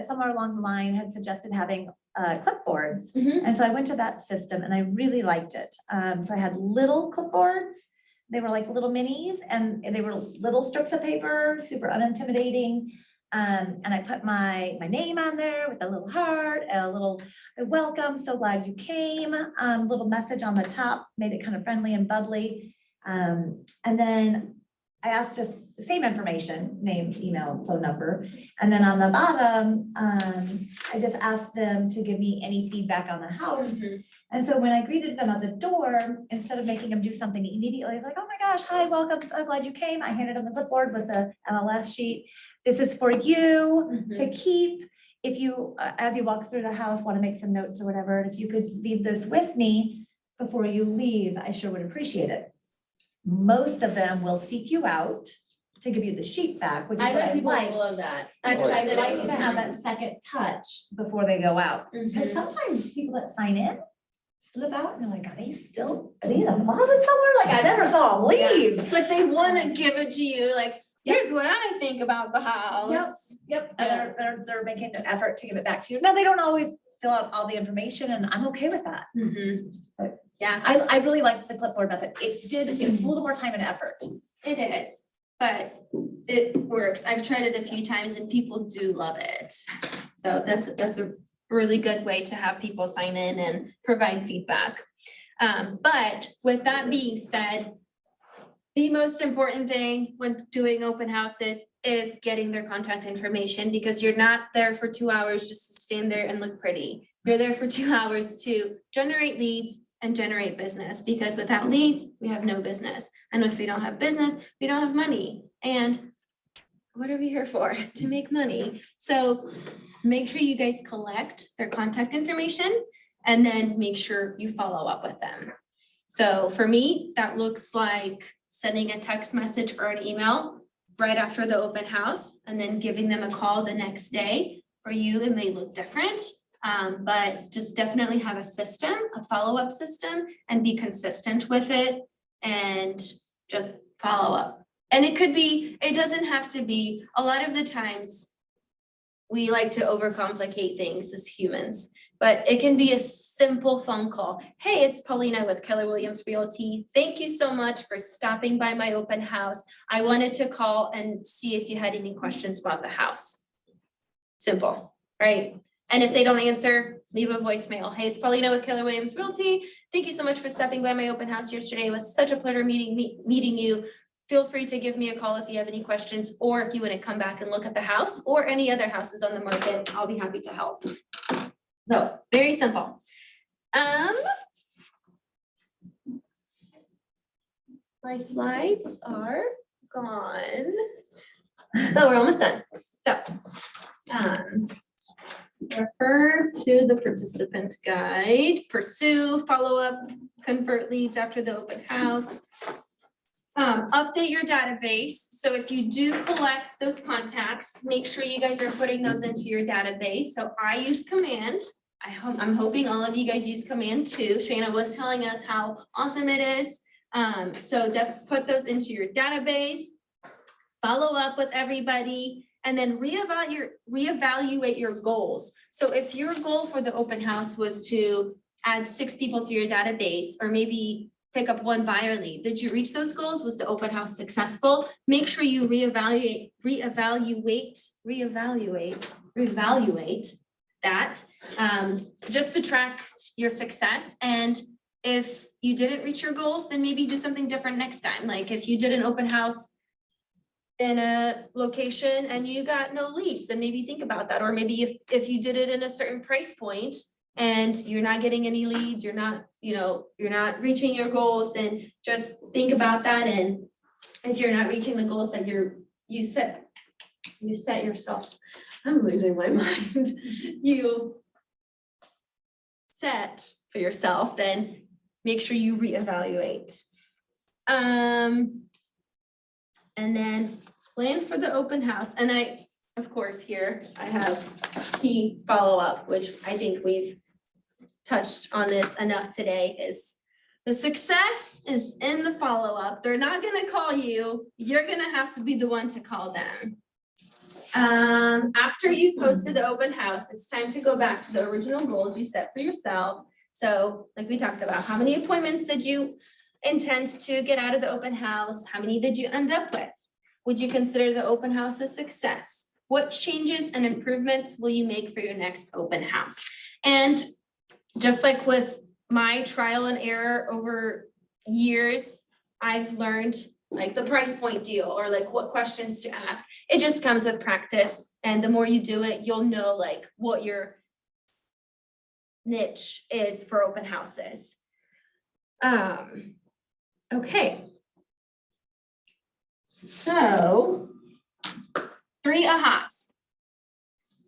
somewhere along the line had suggested having clipboards. And so I went to that system and I really liked it. So I had little clipboards They were like little minis and they were little strips of paper, super unintimidating. And I put my name on there with a little heart, a little welcome, so glad you came, little message on the top, made it kind of friendly and bubbly. And then I asked just the same information, name, email, phone number. And then on the bottom, I just asked them to give me any feedback on the house. And so when I greeted them at the door, instead of making them do something immediately, like, oh my gosh, hi, welcome, so glad you came. I handed them the clipboard with the MLS sheet. This is for you to keep. If you, as you walk through the house, want to make some notes or whatever, and if you could leave this with me before you leave, I sure would appreciate it. Most of them will seek you out to give you the sheet back, which is I what I bet people like. love that. I've I've tried that like out. to have that second touch before they go out. Because Mhm. sometimes people that sign in slip out and they're like, are they in a closet somewhere? Like I never saw them leave. It's like they want to give it to you, like, here's what I think about the house. Yep, and they're making an effort to give it back to you. Now, they don't always fill out all the information and I'm okay with that. But Yeah, I really like the clipboard method. It was a little more time and effort. it is, but it works. I've tried it a few times and people do love it. So that's a really good way to have people sign in and provide feedback. But with that being said, the most important thing when doing open houses is getting their contact information, because you're not there for 2 hours just to stand there and look pretty. You're there for 2 hours to generate leads and generate business, because without leads, we have no business. And if we don't have business, we don't have money. And what are we here for? To make money. So make sure you guys collect their contact information and then make sure you follow up with them. So for me, that looks like sending a text message or an email right after the open house and then giving them a call the next day. For you, it may look different, but just definitely have a system, a follow-up system, and be consistent with it and just follow up. And it doesn't have to be, a lot of the times we like to overcomplicate things as humans, but it can be a simple phone call. Hey, it's Paulina with Keller Williams Realty. Thank you so much for stopping by my open house. I wanted to call and see if you had any questions about the house. Simple, right? And if they don't answer, leave a voicemail. Hey, it's Paulina with Keller Williams Realty. Thank you so much for stopping by my open house yesterday. It was such a pleasure meeting you. Feel free to give me a call if you have any questions, or if you want to come back and look at the house or any other houses on the market, I'll be happy to help. So, very simple. My slides are gone. Oh, we're almost done. So, refer to the participant guide, pursue, follow up, convert leads after the open house. Update your database. So if you do collect those contacts, make sure you guys are putting those into your database. So I use Command. I'm hoping all of you guys use Command too. Shana was telling us how awesome it is. So put those into your database, follow up with everybody, and then reevaluate your goals. So if your goal for the open house was to add 6 people to your database, or maybe pick up 1 buyer lead, did you reach those goals? Was the open house successful? Make sure you reevaluate that, just to track your success. And if you didn't reach your goals, then maybe do something different next time. Like if you did an open house in a location and you got no leads, then maybe think about that. Or maybe if you did it in a certain price point and you're not getting any leads, you're not reaching your goals, then just think about that. And if you're not reaching the goals that you set yourself, I'm losing my mind. You set for yourself, then make sure you reevaluate. And then plan for the open house. And I, of course, here I have key follow-up, which I think we've touched on this enough today, is the success is in the follow-up. They're not gonna call you. You're gonna have to be the one to call them. After you posted the open house, it's time to go back to the original goals you set for yourself. So like we talked about, how many appointments did you intend to get out of the open house? How many did you end up with? Would you consider the open house a success? What changes and improvements will you make for your next open house? And just like with my trial and error over years, I've learned like the price point deal or like what questions to ask. It just comes with practice. And the more you do it, you'll know like what your niche is for open houses. Okay. So 3 ahas.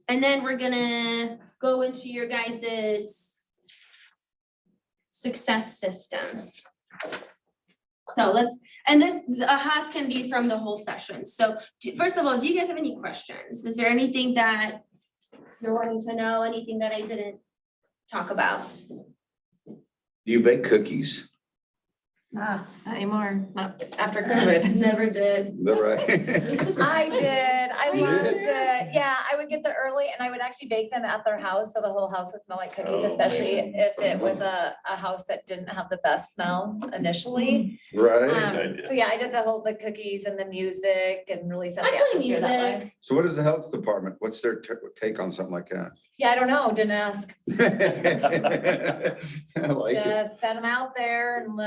And then we're gonna go into your guys's success systems. So and the ahas can be from the whole session. So first of all, do you guys have any questions? Is there anything that you're wanting to know, anything that I didn't talk about? Do you bake cookies? Not anymore, not after COVID. Never did. Is that right? I did. I You loved did? it. Yeah, I would get there early and I would actually bake them at their house. So the whole house would smell like cookies, Oh, especially man. if it was a house that didn't have the best smell initially. Right. So yeah, I did the cookies and the music and really set the I play atmosphere that way. music. So what is the health department? What's their take on something like that? Yeah, I don't know. Didn't ask. I like it. Just set them out there and,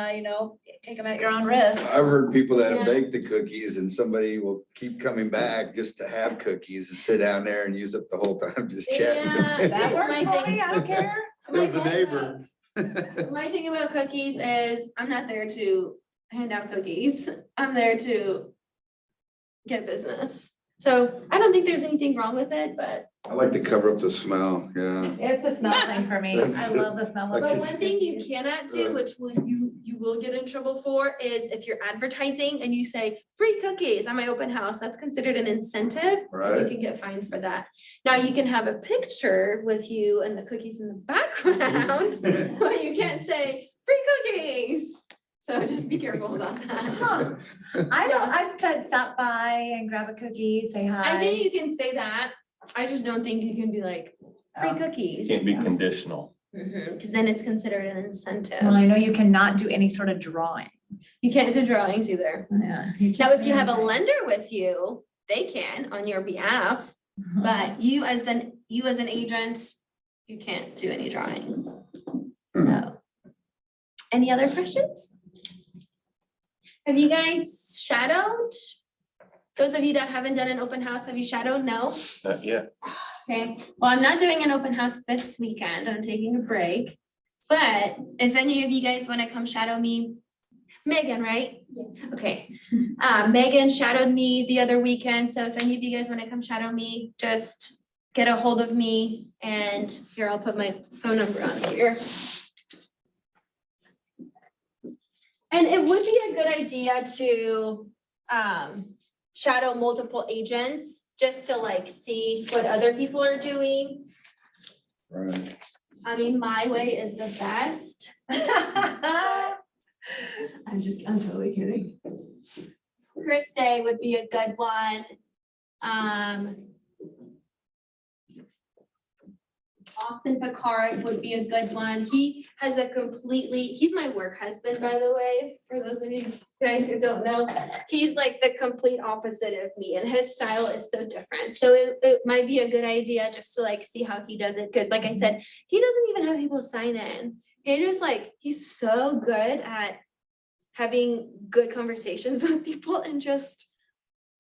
take them at your own risk. I've heard people that Yeah. have baked the cookies and somebody will keep coming back just to have cookies and sit down there and use up the whole time just chatting. Yeah, That here's works my for thing. me. I don't care. It was a neighbor. My thing about cookies is I'm not there to hand out cookies. I'm there to get business. So I don't think there's anything wrong with it, but I like to cover up the smell, yeah. It's a smell thing for me. I That's- love the smell of But it. one thing you cannot do, Right. which you will get in trouble for, is if you're advertising and you say free cookies on my open house, that's considered an incentive. and You Right. can get fined for that. Now you can have a picture with you and the cookies in the background, but you can't say free cookies. So just be careful about that. I've said stop by and grab a cookie, say hi. I think you can say that. I just don't think you can be like free cookies. Can't be conditional. Because then it's considered an incentive. Well, I know you cannot do any sort of drawing. You can't do drawings either. Yeah. Now, if you have a lender with you, they can on your behalf, but you as an agent, you can't do any drawings. So, any other questions? Have you guys shadowed? Those of you that haven't done an open house, have you shadowed? No? Not yet. Okay, well, I'm not doing an open house this weekend. I'm taking a break. But if any of you guys want to come shadow me, Megan, right? Yes. Okay. Megan shadowed me the other weekend. So if any of you guys want to come shadow me, just get a hold of me. And here, I'll put my phone number on here. And it would be a good idea to shadow multiple agents, just to like see what other people are doing. Right. I mean, my way is the best. I'm totally kidding. Chris Day would be a good one. Austin Picard would be a good one. He has he's my work husband, by the way, for those of you guys who don't know. He's like the complete opposite of me and his style is so different. So it might be a good idea just to like see how he does it. Cause like I said, he doesn't even have people sign in. He's so good at having good conversations with people and just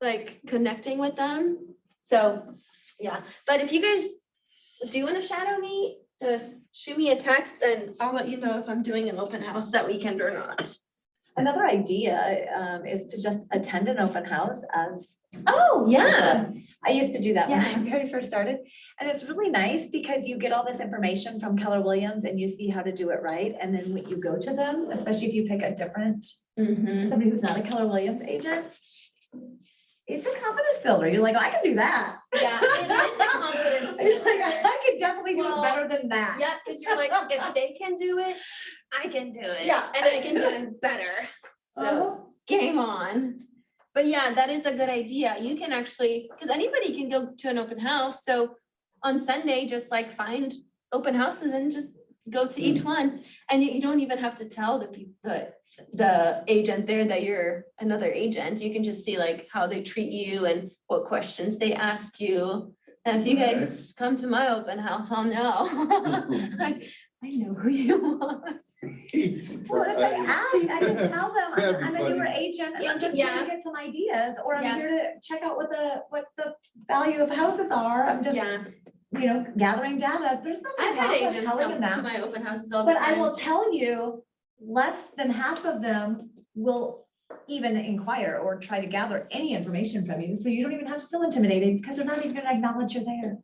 like connecting with them. So, yeah, but if you guys do want to shadow me, just shoot me a text and I'll let you know if I'm doing an open house that weekend or not. Another idea is to just attend an open house as. Oh, yeah. I used to do that when Yeah. I very first started. And it's really nice because you get all this information from Keller Williams and you see how to do it right. And then when you go to them, especially if you pick a different, somebody who's not a Keller Williams agent, it's a confidence builder. You're like, oh, I can do that. Yeah, it is a confidence It's like, builder. I could definitely do Well, it better than that. Yeah, because you're like, if they can do it, I can do it. Yeah. And I can do it better. So game on. But yeah, that is a good idea. You can actually, because anybody can go to an open house. So on Sunday, just like find open houses and just go to each one. And you don't even have to tell the people, but the agent there that you're another agent. You can just see like how they treat you and what questions they ask you. And if you guys come to my open house, I'll know. I know who you are. Well, if they ask, I just tell them, That'd be I'm a newer funny. agent, and I'm just here Yeah. to get some ideas, or I'm Yeah. here to check out what the value of houses are. I'm just, Yeah, you know, gathering data. There's nothing I've had wrong with agents telling come them to that. my open houses all the But I will time. tell you, less than half of them will even inquire or try to gather any information from you. So you don't even have to feel intimidated because they're not even gonna acknowledge you're there.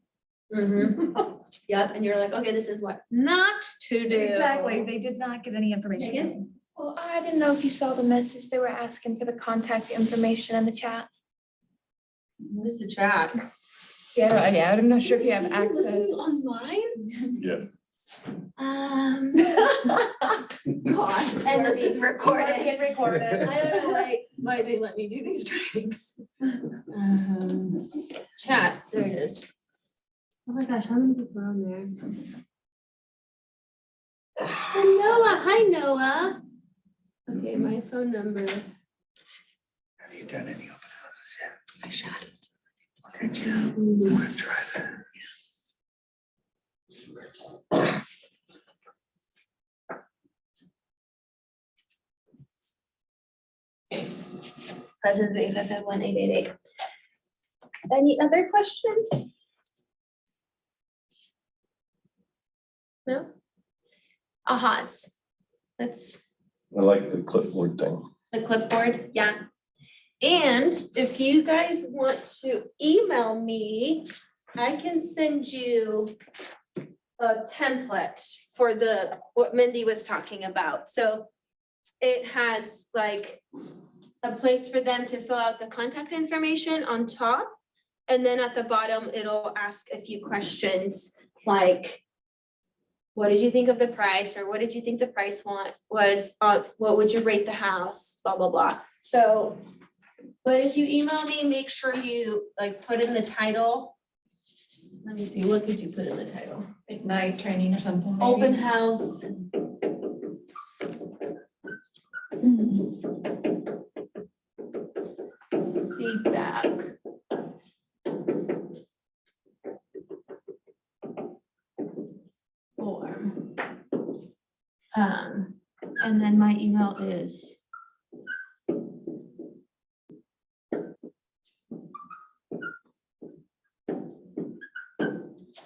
Yep, and you're like, okay, this is what not to do. Exactly. They did not get any information. from Megan? you. Well, I didn't know if you saw the message. They were asking for the contact information in the chat. What is the chat? Yeah, I'm not sure if you have access. Online? Yeah. God, and this is recorded. Being recorded. I don't know why they let me do these trainings. Chat, there it is. Oh my gosh, how many people are on there? Noah, hi Noah. Okay, my phone number. Have you done any open houses yet? I shot it. Did you? I wanna try that. President 855-1888. Any other questions? No? Ahas. That's I like the clipboard thing. the clipboard, yeah. And if you guys want to email me, I can send you a template for what Mindy was talking about. So it has like a place for them to fill out the contact information on top. And then at the bottom, it'll ask a few questions like, what did you think of the price? Or what did you think the price was? What would you rate the house? Blah, blah, blah. So, but if you email me, make sure you like put in the title. Let me see, what did you put in the title? Ignite training or something. Open house. Feedback. Form. And then my email is.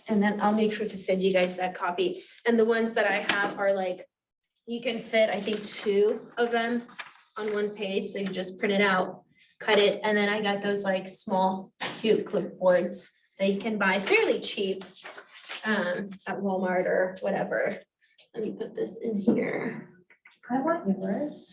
And then I'll make sure to send you guys that copy. And the ones that I have are like, you can fit, I think, 2 of them on one page. So you just print it out, cut it. And then I got those like small, cute clipboards that you can buy fairly cheap at Walmart or whatever. Let me put this in here. I want yours.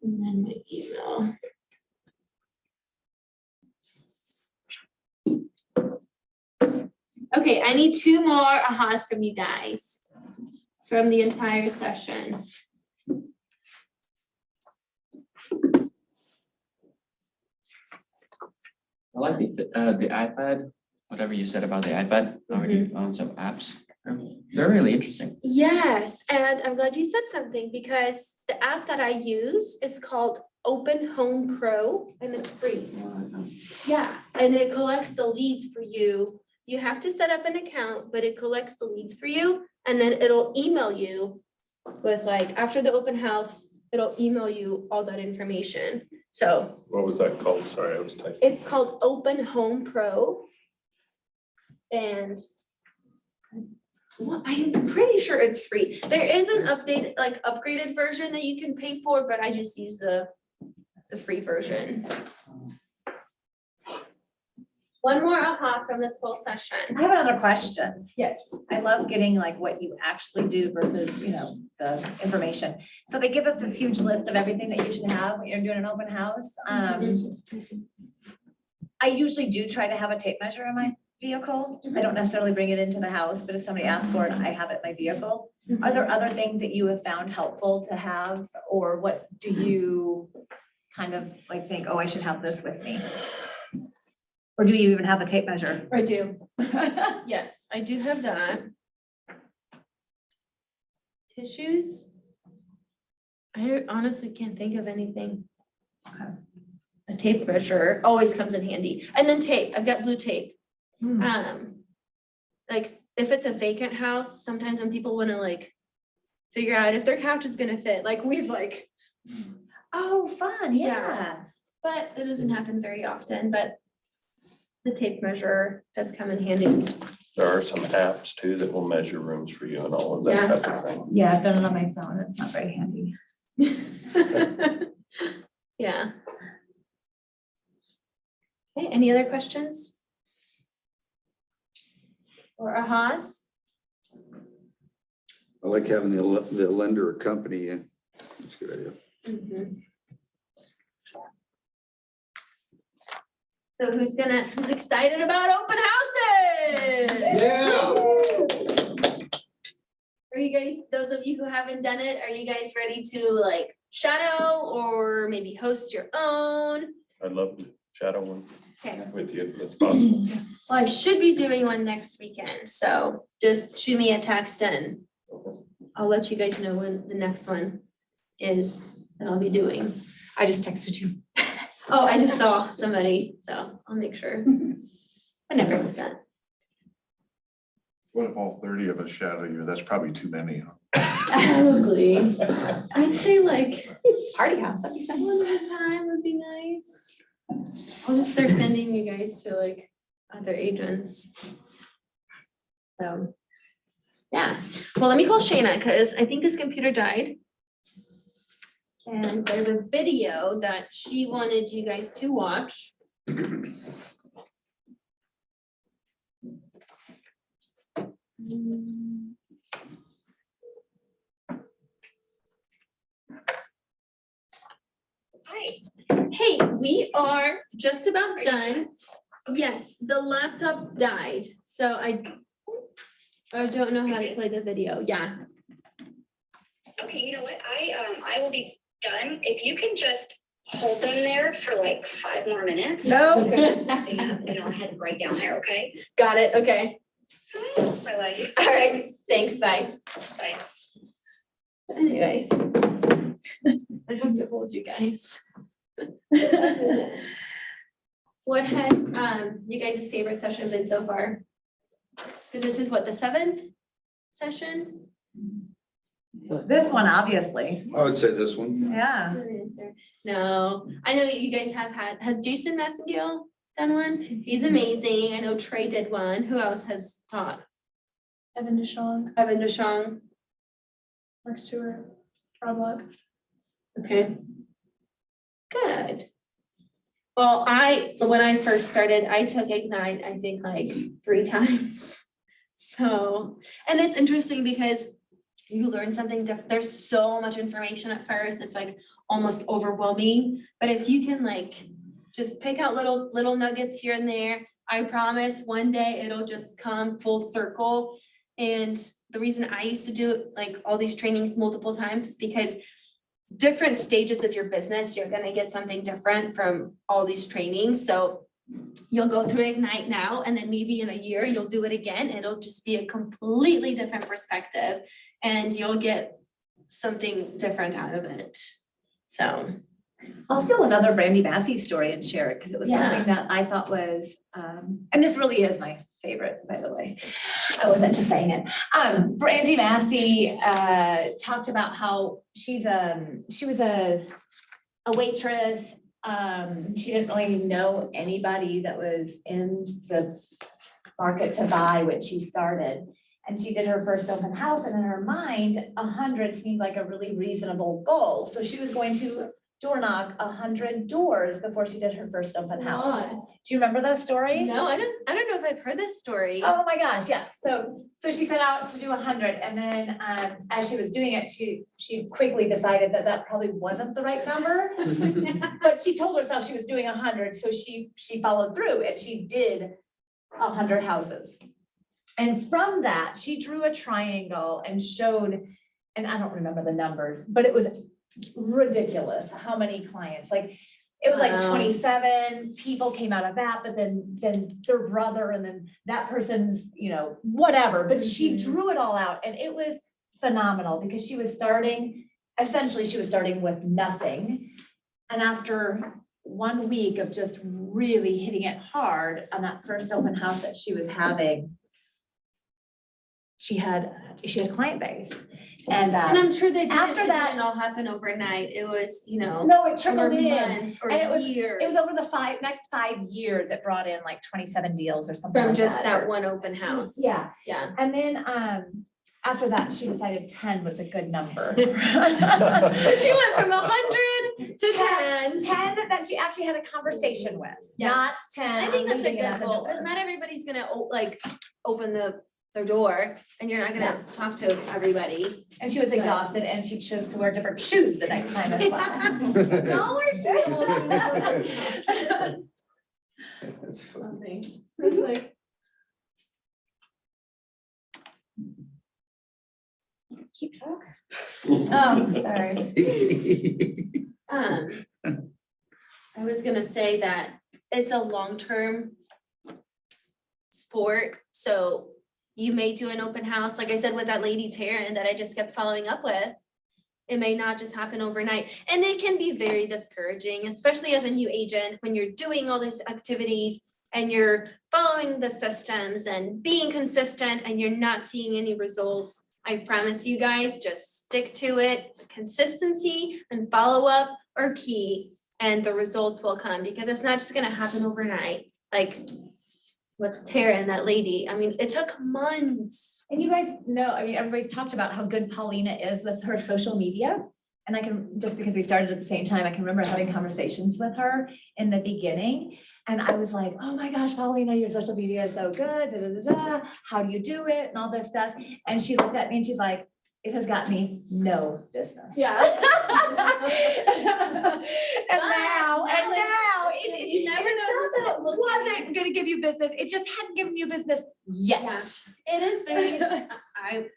And then my email. Okay, I need 2 more ahas from you guys from the entire session. I like the iPad, whatever you said about the iPad, I already found some apps. They're really interesting. Yes, and I'm glad you said something because the app that I use is called Open Home Pro and it's free. Yeah, and it collects the leads for you. You have to set up an account, but it collects the leads for you and then it'll email you with like, after the open house, it'll email you all that information. So What was that called? Sorry, I was typing. it's called Open Home Pro. And well, I'm pretty sure it's free. There is an updated, like upgraded version that you can pay for, but I just use the free version. One more aha from this whole session. I have another question. Yes. I love getting like what you actually do versus, the information. So they give us this huge list of everything that you should have when you're doing an open house. I usually do try to have a tape measure in my vehicle. I don't necessarily bring it into the house, but if somebody asks for it, I have it in my vehicle. Are there other things that you have found helpful to have, or what do you kind of like think, oh, I should have this with me? Or do you even have a tape measure? I do. Yes, I do have that. Tissues? I honestly can't think of anything. A tape measure always comes in handy. And then tape, I've got blue tape. Like if it's a vacant house, sometimes when people wanna like figure out if their couch is gonna fit, like we've like, Oh, fun, yeah. but it doesn't happen very often, but the tape measure does come in handy. There are some apps too that will measure rooms for you and all of that type of thing. Yeah, I've done it on my phone. It's not very handy. Yeah. Okay, any other questions? Or ahas? I like having the lender accompany you. That's a good idea. So who's excited about open houses? Yeah. Are you guys, those of you who haven't done it, are you guys ready to like shadow or maybe host your own? I'd love to shadow one Okay. with you if it's possible. Well, I should be doing one next weekend, so just shoot me a text and I'll let you guys know when the next one is that I'll be doing. I just texted you. Oh, I just saw somebody, so I'll make sure. I never did that. What if all 30 of us shadow you? That's probably too many. Probably. I'd say like Party house, that'd be fun. one at a time would be nice. I'll just start sending you guys to like other agents. So, yeah. Well, let me call Shayna because I think this computer died. And there's a video that she wanted you guys to watch. Hi. Hey, we are just about done. Yes, the laptop died, so I don't know how to play the video. Yeah. Okay, you know what? I will be done. If you can just hold them there for like 5 more minutes. No. And I'll head right down there, okay? Got it. Okay. I like it. All right. Thanks. Bye. Bye. Anyways. I have to hold you guys. What has you guys' favorite session been so far? Because this is what, the 7th session? This one, obviously. I would say this one. Yeah. No, I know that you guys have had, has Jason Massengill done one? He's amazing. I know Trey did one. Who else has taught? Evan DeShong, Evan DeShong. Mark Stewart, Rob Luck. Okay. Good. Well, when I first started, I took Ignite, I think like 3 times. So, and it's interesting because you learn something different. There's so much information at first. It's like almost overwhelming. But if you can like just pick out little nuggets here and there, I promise one day it'll just come full circle. And the reason I used to do like all these trainings multiple times is because different stages of your business, you're gonna get something different from all these trainings. So you'll go through Ignite now, and then maybe in a year, you'll do it again. It'll just be a completely different perspective and you'll get something different out of it. So. I'll steal another Brandy Massey story and share it because it was something that I thought was, and this really is my favorite, by the way. I wasn't just saying it. Brandy Massey talked about how she was a waitress. She didn't really know anybody that was in the market to buy when she started. And she did her first open house, and in her mind, 100 seemed like a really reasonable goal. So she was going to door knock 100 doors before she did her first open house. Do you remember that story? No, I don't know if I've heard this story. Oh my gosh, yeah. So she set out to do 100, and then as she was doing it, she quickly decided that probably wasn't the right number. But she told herself she was doing 100, so she followed through, and she did 100 houses. And from that, she drew a triangle and showed, and I don't remember the numbers, but it was ridiculous how many clients, like, it was like Wow. 27 people came out of that, but then their brother and then that person's, whatever, but she drew it all out and it was phenomenal because she was starting with nothing. And after 1 week of just really hitting it hard on that first open house that she was having, she had client base. And I'm sure they didn't, after it that- didn't all happen overnight. It was, No, it trickled over in. months or And it was years. over the next 5 years, it brought in like 27 deals or something From like just that or- one open house. Yeah, Yeah. and then, after that, she decided 10 was a good number. So she went from 100 to 10. 10 that she actually had a conversation with, Yeah. not 10. I think I'm that's a leaving it good at the goal, because door. not everybody's gonna open their door, and you're not gonna talk to everybody. And she was But- exhausted and she chose to wear different shoes the next time as well. Don't wear shoes. That's funny. Thanks. It's like, Keep talking. Oh, sorry. I was gonna say that it's a long-term sport, so you may do an open house, like I said, with that lady Taryn that I just kept following up with. It may not just happen overnight, and it can be very discouraging, especially as a new agent, when you're doing all these activities and you're following the systems and being consistent and you're not seeing any results. I promise you guys, just stick to it. Consistency and follow-up are key, and the results will come, because it's not just gonna happen overnight. Like with Tara and that lady, I mean, it took months. And you guys know, everybody's talked about how good Paulina is with her social media. And I can, just because we started at the same time, I can remember having conversations with her in the beginning. And I was like, oh my gosh, Paulina, your social media is so good, da, da, da, da. How do you do it? And all this stuff. And she looked at me and she's like, it has got me no business. Yeah. And now, You never know who's it wasn't gonna give you business. It just hadn't given you business yet. It is very,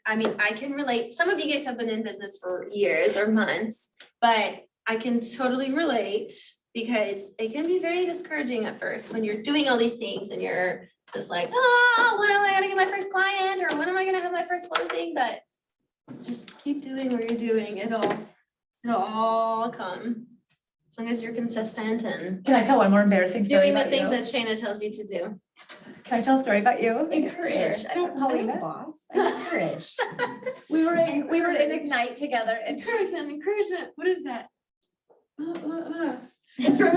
I mean, I can relate. Some of you guys have been in business for years or months, but I can totally relate, because it can be very discouraging at first when you're doing all these things and you're just like, oh, when am I gonna get my first client, or when am I gonna have my first closing? But just keep doing what you're doing. It'll all come. As long as you're consistent and Can I tell one more embarrassing story doing the about things you? that Shayna tells you to do. Can I tell a story about you? Encourage. I don't, Paulina. Boss. Encourage. We were in Ignite together and she Encouragement. What is that? It's from.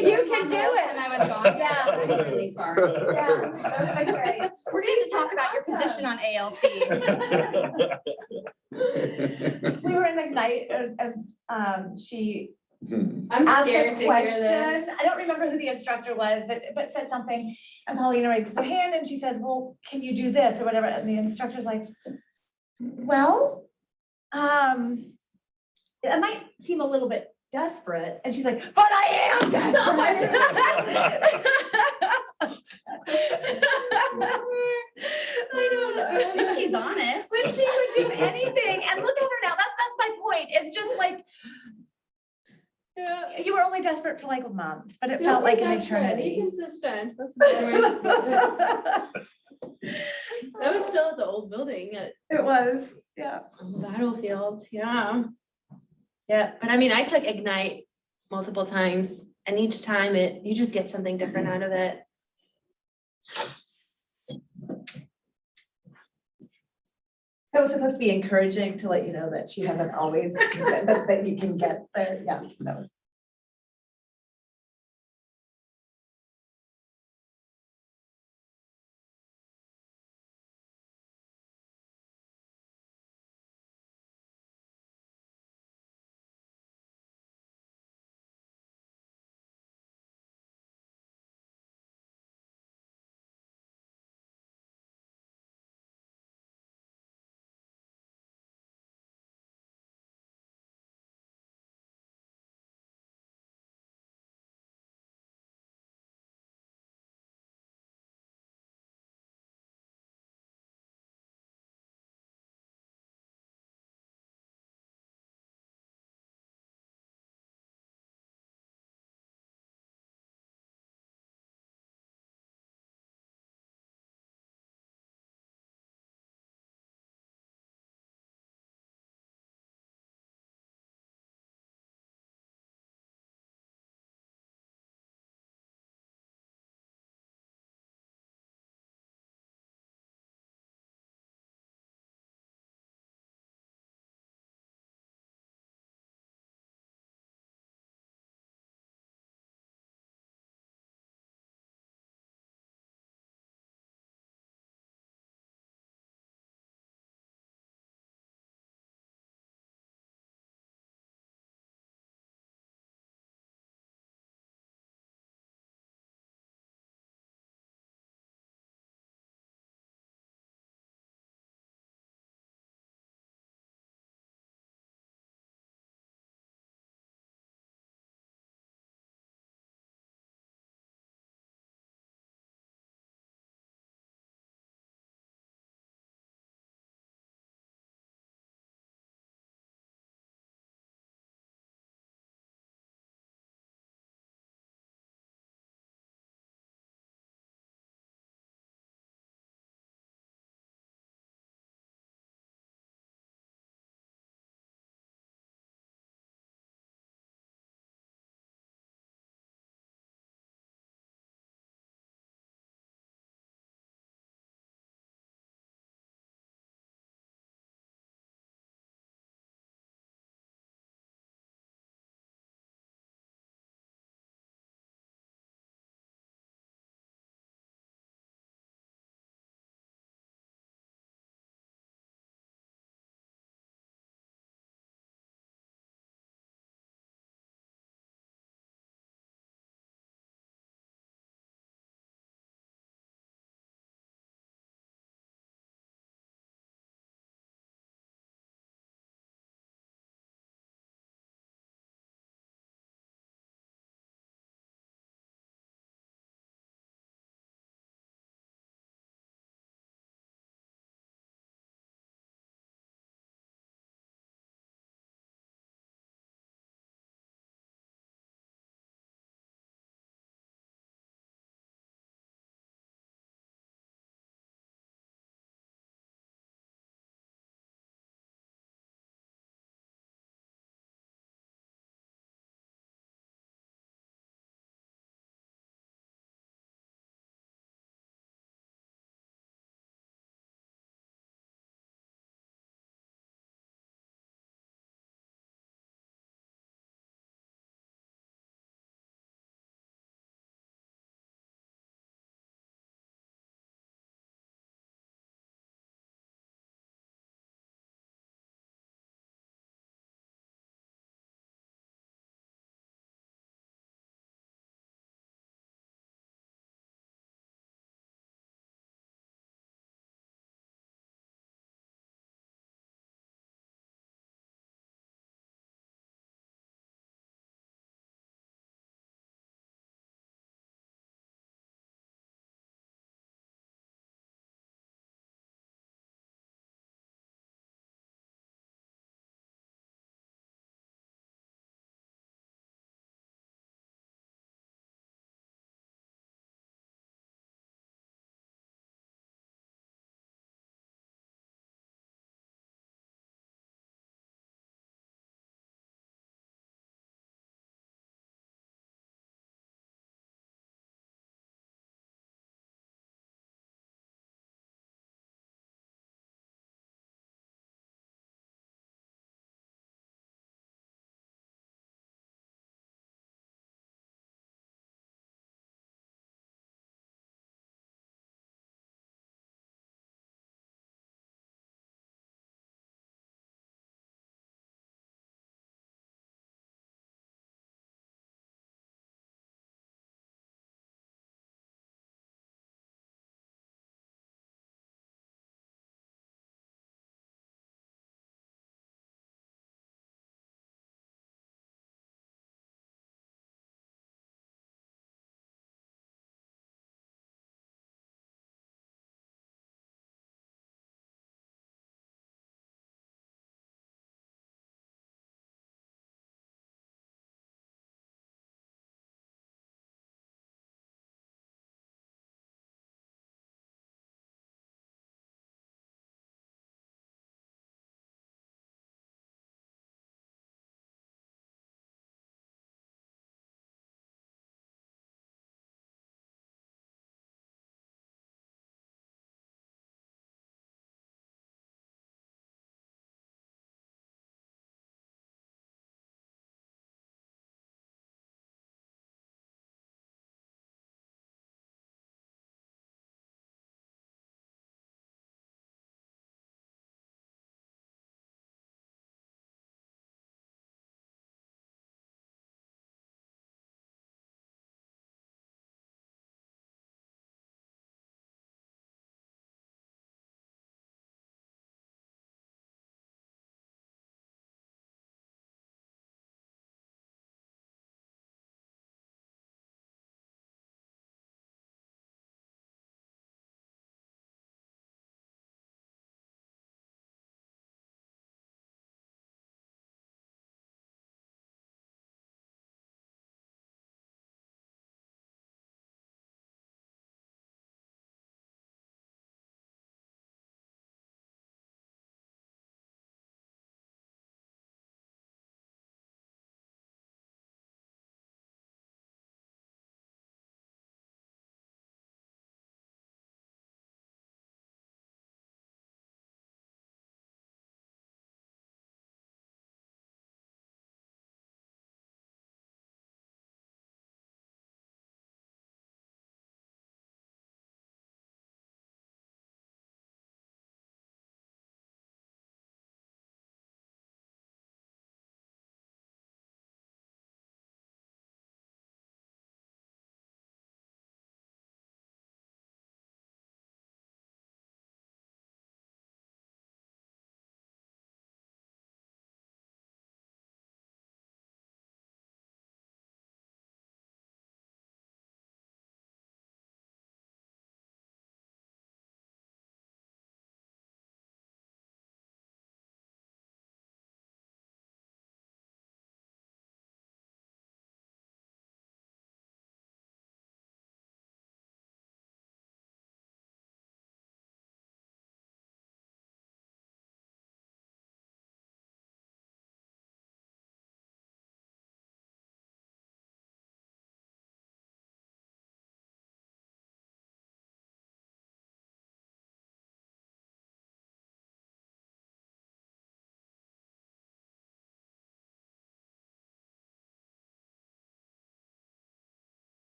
You can do it. And I was gone. Yeah. I'm really sorry. Yeah, that was great. We're going to talk about your position on ALC. We were in Ignite and she I'm asked scared a to hear question. this. I don't remember who the instructor was, but said something. And Paulina raises her hand and she says, well, can you do this or whatever? And the instructor's like, well, it might seem a little bit desperate. And she's like, but I am desperate. I don't know. She's honest. But she would do anything. And look at her now. That's my point. It's just like, Yeah. you were only desperate for like a month, but it felt like an eternity. Consistent. That's important. That was still at the old building at It was, yeah. Battlefield, yeah. Yeah, but I mean, I took Ignite multiple times, and each time you just get something different out of it. It was supposed to be encouraging to let you know that she hasn't always, but that you can get there. Yeah, that was